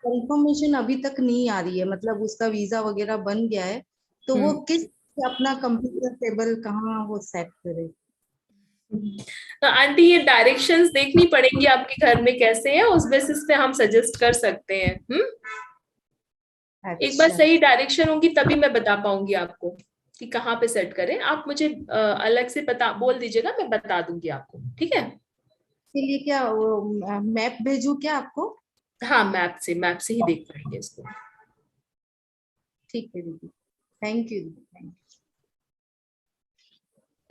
कंफर्मेशन अभी तक नहीं आ रही है, मतलब उसका वीजा वगैरह बन गया है, तो वो किस अपना कंप्यूटर टेबल कहाँ वो सेट करे। तो आंटी ये डायरेक्शंस देखनी पड़ेंगी आपके घर में कैसे है, उस बेसिस पे हम सजेस्ट कर सकते हैं। एक बार सही डायरेक्शन होगी तभी मैं बता पाऊंगी आपको कि कहाँ पे सेट करें। आप मुझे अलग से बता बोल दीजिएगा, मैं बता दूंगी आपको, ठीक है। इसके लिए क्या वो मैप भेजूं क्या आपको? हाँ, मैप से ही देख पाएंगे इसको। ठीक है दीदी, थैंक यू दीदी।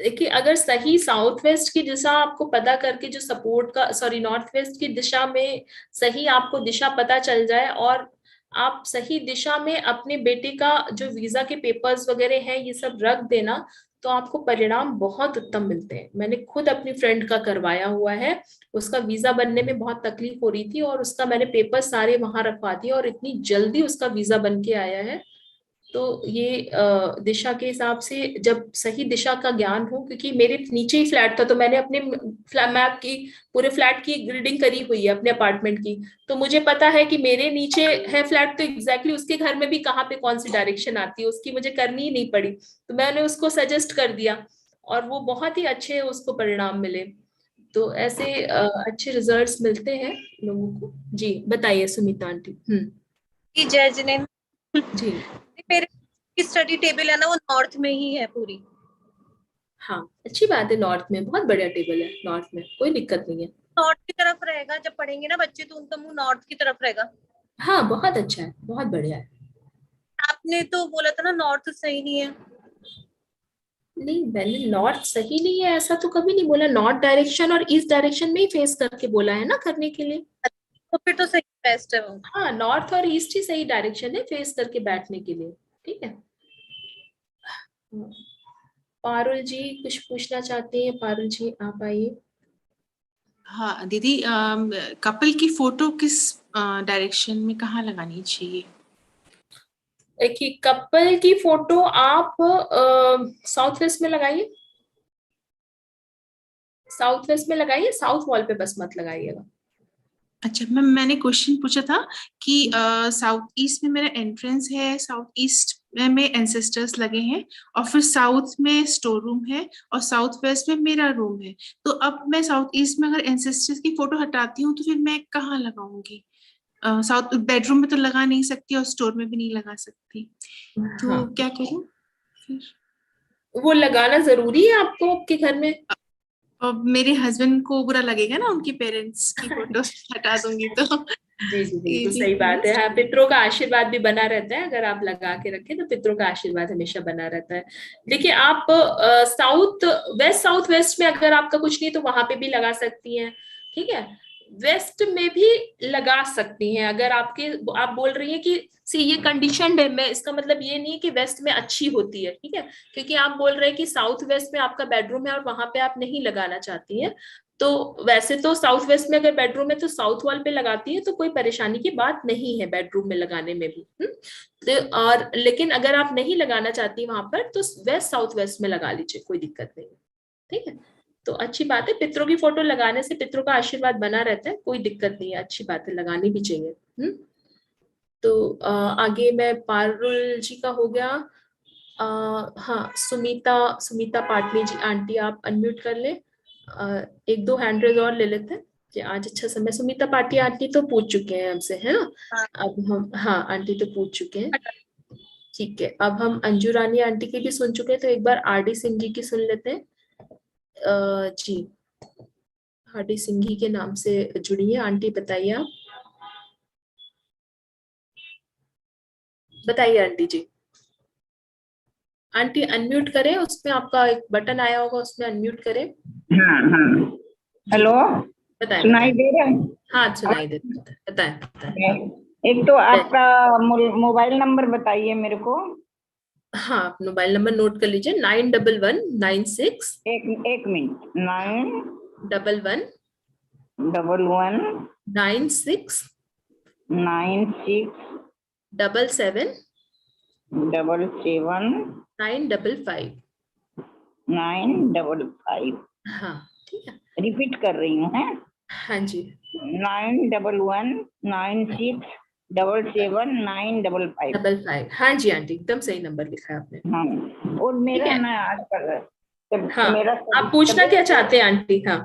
देखिए, अगर सही साउथ वेस्ट की दिशा आपको पता करके जो सपोर्ट का, सॉरी, नॉर्थ वेस्ट की दिशा में सही आपको दिशा पता चल जाए और आप सही दिशा में अपने बेटे का जो वीजा के पेपर्स वगैरह हैं ये सब रख देना, तो आपको परिणाम बहुत उत्तम मिलते हैं। मैंने खुद अपनी फ्रेंड का करवाया हुआ है, उसका वीजा बनने में बहुत तकलीफ हो रही थी और उसका मैंने पेपर सारे वहां रखवा दिए और इतनी जल्दी उसका वीजा बन के आया है। तो ये दिशा के हिसाब से जब सही दिशा का ज्ञान हो, क्योंकि मेरे नीचे ही फ्लैट था तो मैंने अपने मैप की पूरे फ्लैट की ग्रिडिंग करी हुई है अपने अपार्टमेंट की, तो मुझे पता है कि मेरे नीचे है फ्लैट, तो एग्जैक्टली उसके घर में भी कहाँ पे कौन सी डायरेक्शन आती है उसकी मुझे करनी ही नहीं पड़ी, तो मैंने उसको सजेस्ट कर दिया और वो बहुत ही अच्छे उसको परिणाम मिले। तो ऐसे अच्छे रिजल्ट्स मिलते हैं लोगों को। जी बताइए सुमिता आंटी। जय जिनेंद्र जी। मेरे की स्टडी टेबल है ना वो नॉर्थ में ही है पूरी। हाँ, अच्छी बात है, नॉर्थ में बहुत बढ़िया टेबल है, नॉर्थ में कोई दिक्कत नहीं है। नॉर्थ की तरफ रहेगा, जब पढ़ेंगे ना बच्चे तो उनका मुंह नॉर्थ की तरफ रहेगा। हाँ, बहुत अच्छा है, बहुत बढ़िया है। आपने तो बोला था ना नॉर्थ सही नहीं है। नहीं, मैंने नॉर्थ सही नहीं है ऐसा तो कभी नहीं बोला, नॉर्थ डायरेक्शन और ईस्ट डायरेक्शन में ही फेस करके बोला है ना करने के लिए। तो फिर तो सही बेस्ट है वो। हाँ, नॉर्थ और ईस्ट ही सही डायरेक्शन है फेस करके बैठने के लिए, ठीक है। पारुल जी कुछ पूछना चाहते हैं? पारुल जी आप आइए। हाँ दीदी, कपल की फोटो किस डायरेक्शन में कहाँ लगानी चाहिए? देखिए, कपल की फोटो आप साउथ वेस्ट में लगाइए, साउथ वेस्ट में लगाइए, साउथ वॉल पे बस मत लगाइएगा। अच्छा मैम, मैंने क्वेश्चन पूछा था कि साउथ ईस्ट में मेरा एंट्रेंस है, साउथ ईस्ट में एंसेस्टर्स लगे हैं और फिर साउथ में स्टोर रूम है और साउथ वेस्ट में मेरा रूम है, तो अब मैं साउथ ईस्ट में अगर एंसेस्टर्स की फोटो हटाती हूँ तो फिर मैं कहाँ लगाऊंगी? साउथ बेडरूम में तो लगा नहीं सकती और स्टोर में भी नहीं लगा सकती, तो हाँ, क्या करूँ फिर? वो लगाना जरूरी है आपको आपके घर में? अब मेरे हस्बैंड को बुरा लगेगा ना, उनके पेरेंट्स की फोटो हटा दूंगी तो। जी जी, बिल्कुल सही बात है। हाँ, पितरों का आशीर्वाद भी बना रहता है, अगर आप लगा के रखें तो पितरों का आशीर्वाद हमेशा बना रहता है। देखिए, आप साउथ वेस्ट, साउथ वेस्ट में अगर आपका कुछ नहीं तो वहां पे भी लगा सकती हैं, ठीक है। वेस्ट में भी लगा सकती हैं अगर आपके, आप बोल रही हैं कि सी ये कंडीशन है, मैं इसका मतलब ये नहीं है कि वेस्ट में अच्छी होती है, ठीक है, क्योंकि आप बोल रहे हैं कि साउथ वेस्ट में आपका बेडरूम है और वहां पे आप नहीं लगाना चाहती हैं, तो वैसे तो साउथ वेस्ट में अगर बेडरूम है तो साउथ वॉल पे लगाती है तो कोई परेशानी की बात नहीं है बेडरूम में लगाने में भी। तो और लेकिन अगर आप नहीं लगाना चाहती वहां पर तो वेस्ट साउथ वेस्ट में लगा लीजिए, कोई दिक्कत नहीं है, ठीक है। तो अच्छी बात है, पितरों की फोटो लगाने से पितरों का आशीर्वाद बना रहता है, कोई दिक्कत नहीं है, अच्छी बात है, लगानी भी चाहिए। तो आगे मैं पारुल जी का हो गया। हाँ, सुमिता पाटनी जी आंटी आप अनम्यूट कर ले। एक दो हैंड रेज और ले लेते हैं कि आज अच्छा समय। सुमिता पाटी आंटी तो पूछ चुके हैं हमसे, है ना? अब हम, हाँ आंटी तो पूछ चुके हैं, ठीक है। अब हम अंजू रानी आंटी की भी सुन चुके हैं, तो एक बार आरडी सिंह जी की सुन लेते हैं। जी, आरडी सिंह जी के नाम से जुड़ी है आंटी, बताइए आप, बताइए आंटी जी। आंटी अनम्यूट करें, उसमें आपका एक बटन आया होगा, उसमें अनम्यूट करें। हाँ हाँ, हेलो, बताएं सुनाई बताएं। दे रहा है? हाँ सुनाई दे रहा है, बताएं बताएं। एक तो आपका मोबाइल नंबर बताइए मेरे को। हाँ, आप मोबाइल नंबर नोट कर लीजिए, 9196 एक मिनट, 11 11 96 96 77 77 955। 955। हाँ ठीक है, रिपीट कर रही हूँ, है? हाँ जी, 911 96 77 955। 55। हाँ जी आंटी, एकदम सही नंबर लिखा है आपने। हाँ, और मेरा ना आजकल हाँ, मेरा आप पूछना क्या चाहते हैं आंटी? हाँ,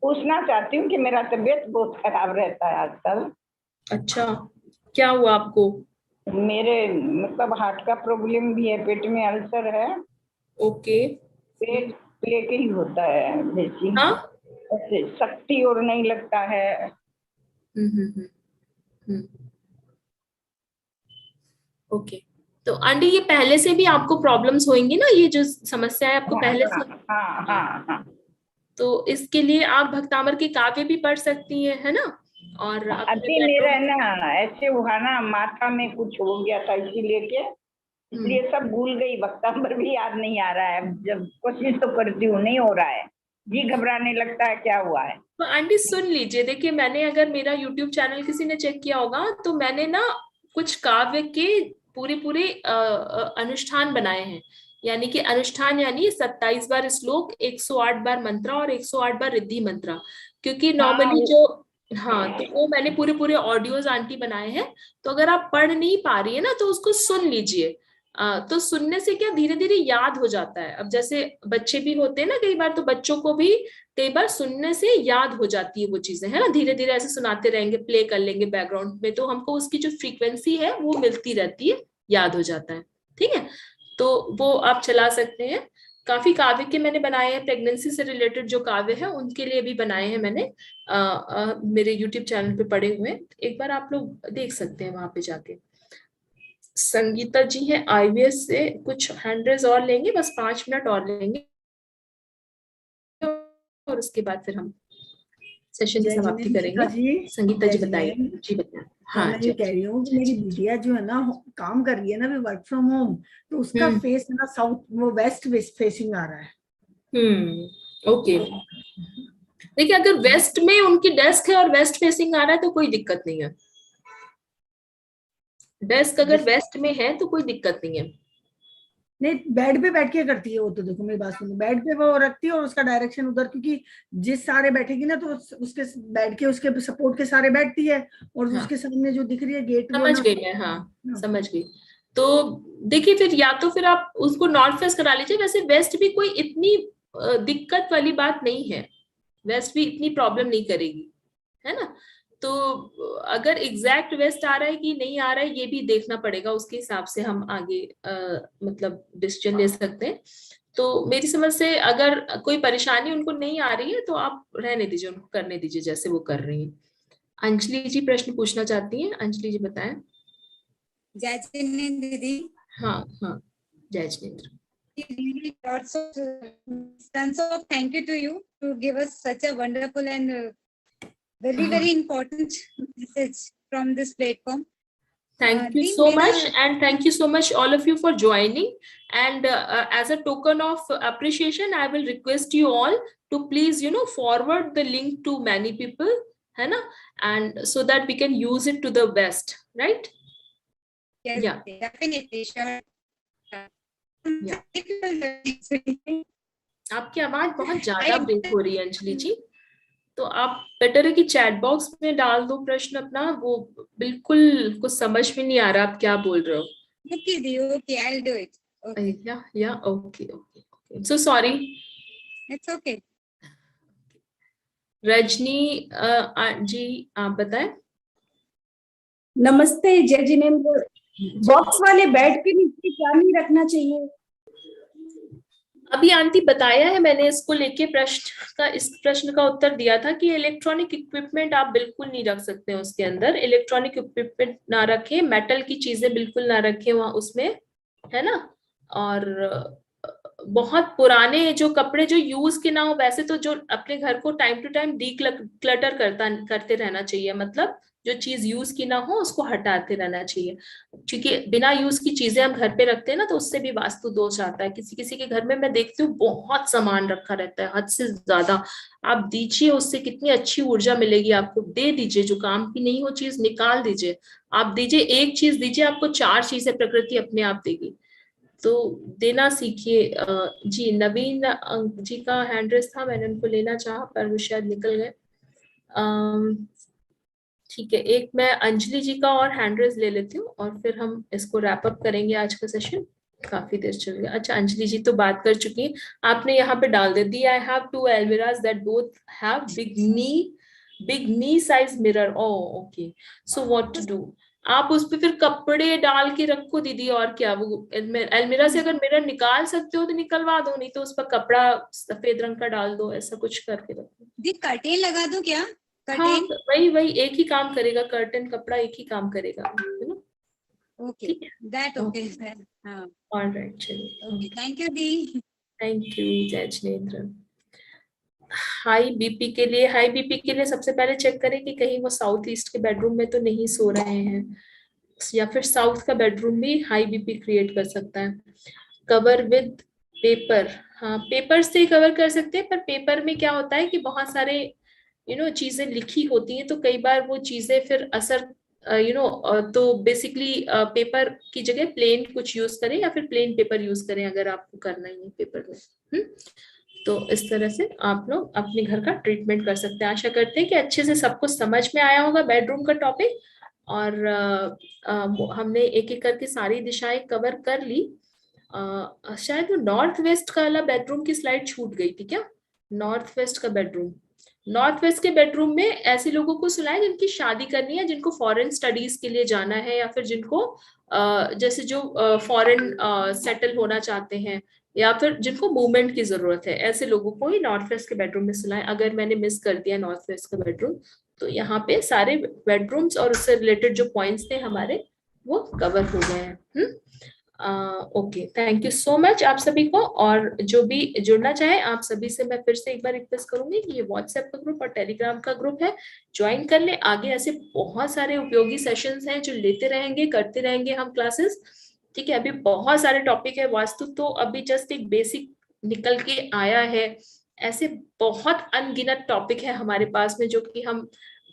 पूछना चाहती हूँ कि मेरा तबीयत बहुत खराब रहता है आजकल। अच्छा, क्या हुआ आपको? मेरे मतलब हार्ट का प्रॉब्लम भी है, पेट में अल्सर है। ओके, पेट लेके ही होता है बेसी। हाँ, ऐसे शक्ति और नहीं लगता है। ओके। तो आंटी ये पहले से भी आपको प्रॉब्लम्स होंगी ना, ये जो समस्या है आपको पहले से? हाँ हाँ हाँ। तो इसके लिए आप भक्तामर के काव्य भी पढ़ सकती हैं, है ना? और अभी मेरा है ना ऐसे हुआ ना, माथा में कुछ हो गया था इसीलिए के, इसलिए सब भूल गई, भक्तामर भी याद नहीं आ रहा है। जब कोशिश तो करती हूँ, नहीं हो रहा है जी, घबराने लगता है क्या हुआ है। तो आंटी सुन लीजिए, देखिए मैंने, अगर मेरा YouTube चैनल किसी ने चेक किया होगा तो मैंने ना कुछ काव्य के पूरे पूरे अनुष्ठान बनाए हैं। यानी कि अनुष्ठान यानी 27 बार श्लोक, 108 बार मंत्रा और 108 बार रिद्धि मंत्रा। क्योंकि नॉर्मली जो, हाँ, तो वो मैंने पूरे पूरे ऑडियोज आंटी बनाए हैं। तो अगर आप पढ़ नहीं पा रही है ना तो उसको सुन लीजिए। तो सुनने से क्या धीरे धीरे याद हो जाता है। अब जैसे बच्चे भी होते हैं ना कई बार, तो बच्चों को भी कई बार सुनने से याद हो जाती है वो चीजें, है ना। धीरे धीरे ऐसे सुनाते रहेंगे, प्ले कर लेंगे बैकग्राउंड में, तो हमको उसकी जो फ्रीक्वेंसी है वो मिलती रहती है, याद हो जाता है। ठीक है, तो वो आप चला सकते हैं। काफी काव्य के मैंने बनाए हैं, प्रेगनेंसी से रिलेटेड जो काव्य है उनके लिए भी बनाए हैं मैंने। मेरे यूट्यूब चैनल पे पड़े हुए हैं, एक बार आप लोग देख सकते हैं वहां पे जाके। संगीता जी है IVS से, कुछ हैंड और लेंगे, बस 5 मिनट और लेंगे और उसके बाद फिर हम सेशन की समाप्ति करेंगे। संगीता जी बताइए। जी बताइए। हाँ, मैं ये कह रही हूँ कि मेरी बिटिया जो है ना काम कर रही है ना अभी वर्क फ्रॉम होम, तो उसका फेस है ना साउथ, वो वेस्ट फेसिंग आ रहा है। ओके, देखिए अगर वेस्ट में उनकी डेस्क है और वेस्ट फेसिंग आ रहा है तो कोई दिक्कत नहीं है। डेस्क अगर वेस्ट में है तो कोई दिक्कत नहीं है। नहीं, बेड पे बैठ के करती है वो, तो देखो मेरी बात सुनो, बेड पे वो रखती है और उसका डायरेक्शन उधर, क्योंकि जिस सारे बैठेगी ना तो उसके बेड के उसके सपोर्ट के सारे बैठती है, और उसके सामने जो दिख रही है गेट, समझ गई मैं, हाँ समझ गई। तो देखिए फिर या तो फिर आप उसको नॉर्थ फेस करा लीजिए। वैसे वेस्ट भी कोई इतनी दिक्कत वाली बात नहीं है, वेस्ट भी इतनी प्रॉब्लम नहीं करेगी, है ना। तो अगर एग्जैक्ट वेस्ट आ रहा है कि नहीं आ रहा है ये भी देखना पड़ेगा, उसके हिसाब से हम आगे मतलब डिसीजन ले सकते हैं। तो मेरी समझ से अगर कोई परेशानी उनको नहीं आ रही है तो आप रहने दीजिए, उनको करने दीजिए जैसे वो कर रही हैं। अंजलि जी प्रश्न पूछना चाहती हैं, अंजलि जी बताएं। जय जिनेंद्र दीदी। हाँ हाँ, जय Jinendra. Really tons of thank you to you to give us such a wonderful and very important message from this platform. Thank you so much, and thank you so much all of you for joining. And as a token of appreciation, I will request you all to please, forward the link to many people, है ना, and so that we can use it to the best, right? Yes, yeah, definitely, sure. Yeah. आपकी आवाज बहुत ज्यादा break हो रही है अंजलि जी, तो आप बेटर है कि चैट बॉक्स में डाल दो प्रश्न अपना। वो बिल्कुल कुछ समझ में नहीं आ रहा आप क्या बोल रहे हो। Okay, I'll do it. Okay. Yeah, okay. I'm so sorry. It's okay. Rajni जी आप बताएं। नमस्ते, जय जिनेंद्र। बॉक्स वाले बेड के नीचे क्या नहीं रखना चाहिए? अभी आंटी बताया है मैंने, इसको लेके इस प्रश्न का उत्तर दिया था कि इलेक्ट्रॉनिक इक्विपमेंट आप बिल्कुल नहीं रख सकते हैं उसके अंदर। इलेक्ट्रॉनिक इक्विपमेंट ना रखें, मेटल की चीजें बिल्कुल ना रखें वहां उसमें, है ना। और बहुत पुराने जो कपड़े जो यूज के ना हो, वैसे तो जो अपने घर को टाइम टू टाइम क्लटर करते रहना चाहिए, मतलब जो चीज यूज की ना हो उसको हटाते रहना चाहिए, क्योंकि बिना यूज की चीजें हम घर पे रखते हैं ना तो उससे भी वास्तु दोष आता है। किसी किसी के घर में मैं देखती हूँ बहुत सामान रखा रहता है, हद से ज्यादा। आप दीजिए, उससे कितनी अच्छी ऊर्जा मिलेगी आपको। दे दीजिए, जो काम की नहीं हो चीज निकाल दीजिए। आप दीजिए, एक चीज दीजिए, आपको 4 चीजें प्रकृति अपने आप देगी। तो देना सीखिए। जी, नवीन जी का हैंड रेस था, मैंने उनको लेना चाहा पर वो शायद निकल गए। ठीक है, एक मैं अंजलि जी का और हैंड रेस ले लेती हूँ और फिर हम इसको रैप अप करेंगे आज का सेशन। काफी देर चल गया। अच्छा, अंजलि जी तो बात कर चुकी हैं। आपने यहाँ पे डाल दी, I have 2 almirahs that both have big knee size mirror. Oh, okay. So what to do? आप उस पे फिर कपड़े डाल के रखो दीदी, और क्या। वो अलमीरा से अगर मिरर निकाल सकते हो तो निकलवा दो, नहीं तो उस पर कपड़ा सफेद रंग का डाल दो, ऐसा कुछ करके रखो। दी कर्टेन लगा दूं क्या? हाँ, वही एक ही काम करेगा, कर्टन कपड़ा एक ही काम करेगा, है ना? Okay, that okay. हाँ, ऑलराइट, चलिए। Okay, thank you the. Thank you जय जिनेंद्र। हाई बीपी के लिए सबसे पहले चेक करें कि कहीं वो साउथ ईस्ट के बेडरूम में तो नहीं सो रहे हैं, या फिर साउथ का बेडरूम भी हाई बीपी क्रिएट कर सकता है। कवर विद पेपर, हाँ पेपर से कवर कर सकते हैं, पर पेपर में क्या होता है कि बहुत सारे चीजें लिखी होती हैं, तो कई बार वो चीजें फिर असर तो बेसिकली पेपर की जगह प्लेन कुछ यूज करें, या फिर प्लेन पेपर यूज करें अगर आपको करना ही है पेपर में। तो इस तरह से आप लोग अपने घर का ट्रीटमेंट कर सकते हैं। आशा करते हैं कि अच्छे से सबको समझ में आया होगा बेडरूम का टॉपिक, और हमने एक एक करके सारी दिशाएं कवर कर ली। शायद वो नॉर्थ वेस्ट का वाला बेडरूम की स्लाइड छूट गई थी क्या? नॉर्थ वेस्ट के बेडरूम में ऐसे लोगों को सुनाए जिनकी शादी करनी है, जिनको फॉरेन स्टडीज के लिए जाना है, या फिर जिनको जैसे जो फॉरेन सेटल होना चाहते हैं, या फिर जिनको मूवमेंट की जरूरत है, ऐसे लोगों को ही नॉर्थ वेस्ट के बेडरूम में सुनाए। अगर मैंने मिस कर दिया नॉर्थ वेस्ट का बेडरूम, तो यहाँ पे सारे बेडरूम्स और उससे रिलेटेड जो पॉइंट्स थे हमारे वो कवर हो गए हैं। Okay, thank you so much आप सभी को। और जो भी जुड़ना चाहे आप सभी से मैं फिर से एक बार रिक्वेस्ट करूंगी कि ये व्हाट्सएप का ग्रुप और टेलीग्राम का ग्रुप है, ज्वाइन कर ले। आगे ऐसे बहुत सारे उपयोगी सेशंस हैं जो लेते रहेंगे, करते रहेंगे हम क्लासेस। ठीक है, अभी बहुत सारे टॉपिक है। वास्तु तो अभी जस्ट एक बेसिक निकल के आया है, ऐसे बहुत अनगिनत टॉपिक है हमारे पास में जो कि हम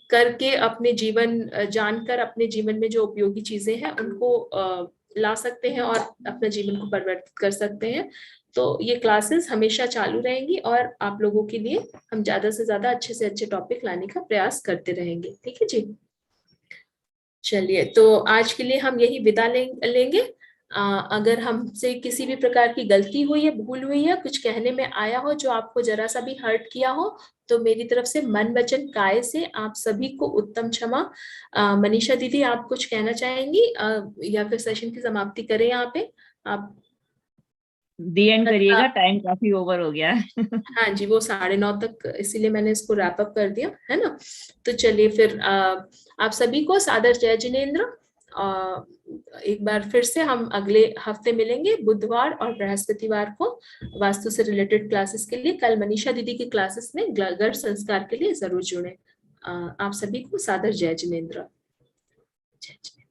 करके अपने जीवन जानकर अपने जीवन में जो उपयोगी चीजें हैं उनको ला सकते हैं और अपने जीवन को परिवर्तित कर सकते हैं। तो ये क्लासेस हमेशा चालू रहेंगी और आप लोगों के लिए हम ज्यादा से ज्यादा अच्छे से अच्छे टॉपिक लाने का प्रयास करते रहेंगे। ठीक है जी, चलिए तो आज के लिए हम यही विदा लेंगे। अगर हमसे किसी भी प्रकार की गलती हुई है, भूल हुई है, कुछ कहने में आया हो जो आपको जरा सा भी हर्ट किया हो, तो मेरी तरफ से मन वचन काय से आप सभी को उत्तम क्षमा। मनीषा दीदी आप कुछ कहना चाहेंगी या फिर सेशन की समाप्ति करें? यहाँ पे आप दी एंड करिएगा, टाइम काफी ओवर हो गया है। हाँ जी, वो 9:30 तक, इसीलिए मैंने इसको रैप अप कर दिया है ना। तो चलिए फिर आप सभी को सादर जय जिनेंद्र। एक बार फिर से हम अगले हफ्ते मिलेंगे बुधवार और बृहस्पतिवार को वास्तु से रिलेटेड क्लासेस के लिए। कल मनीषा दीदी की क्लासेस में गर्भ संस्कार के लिए जरूर जुड़े। आप सभी को सादर जय जिनेंद्र। जय जिनेंद्र।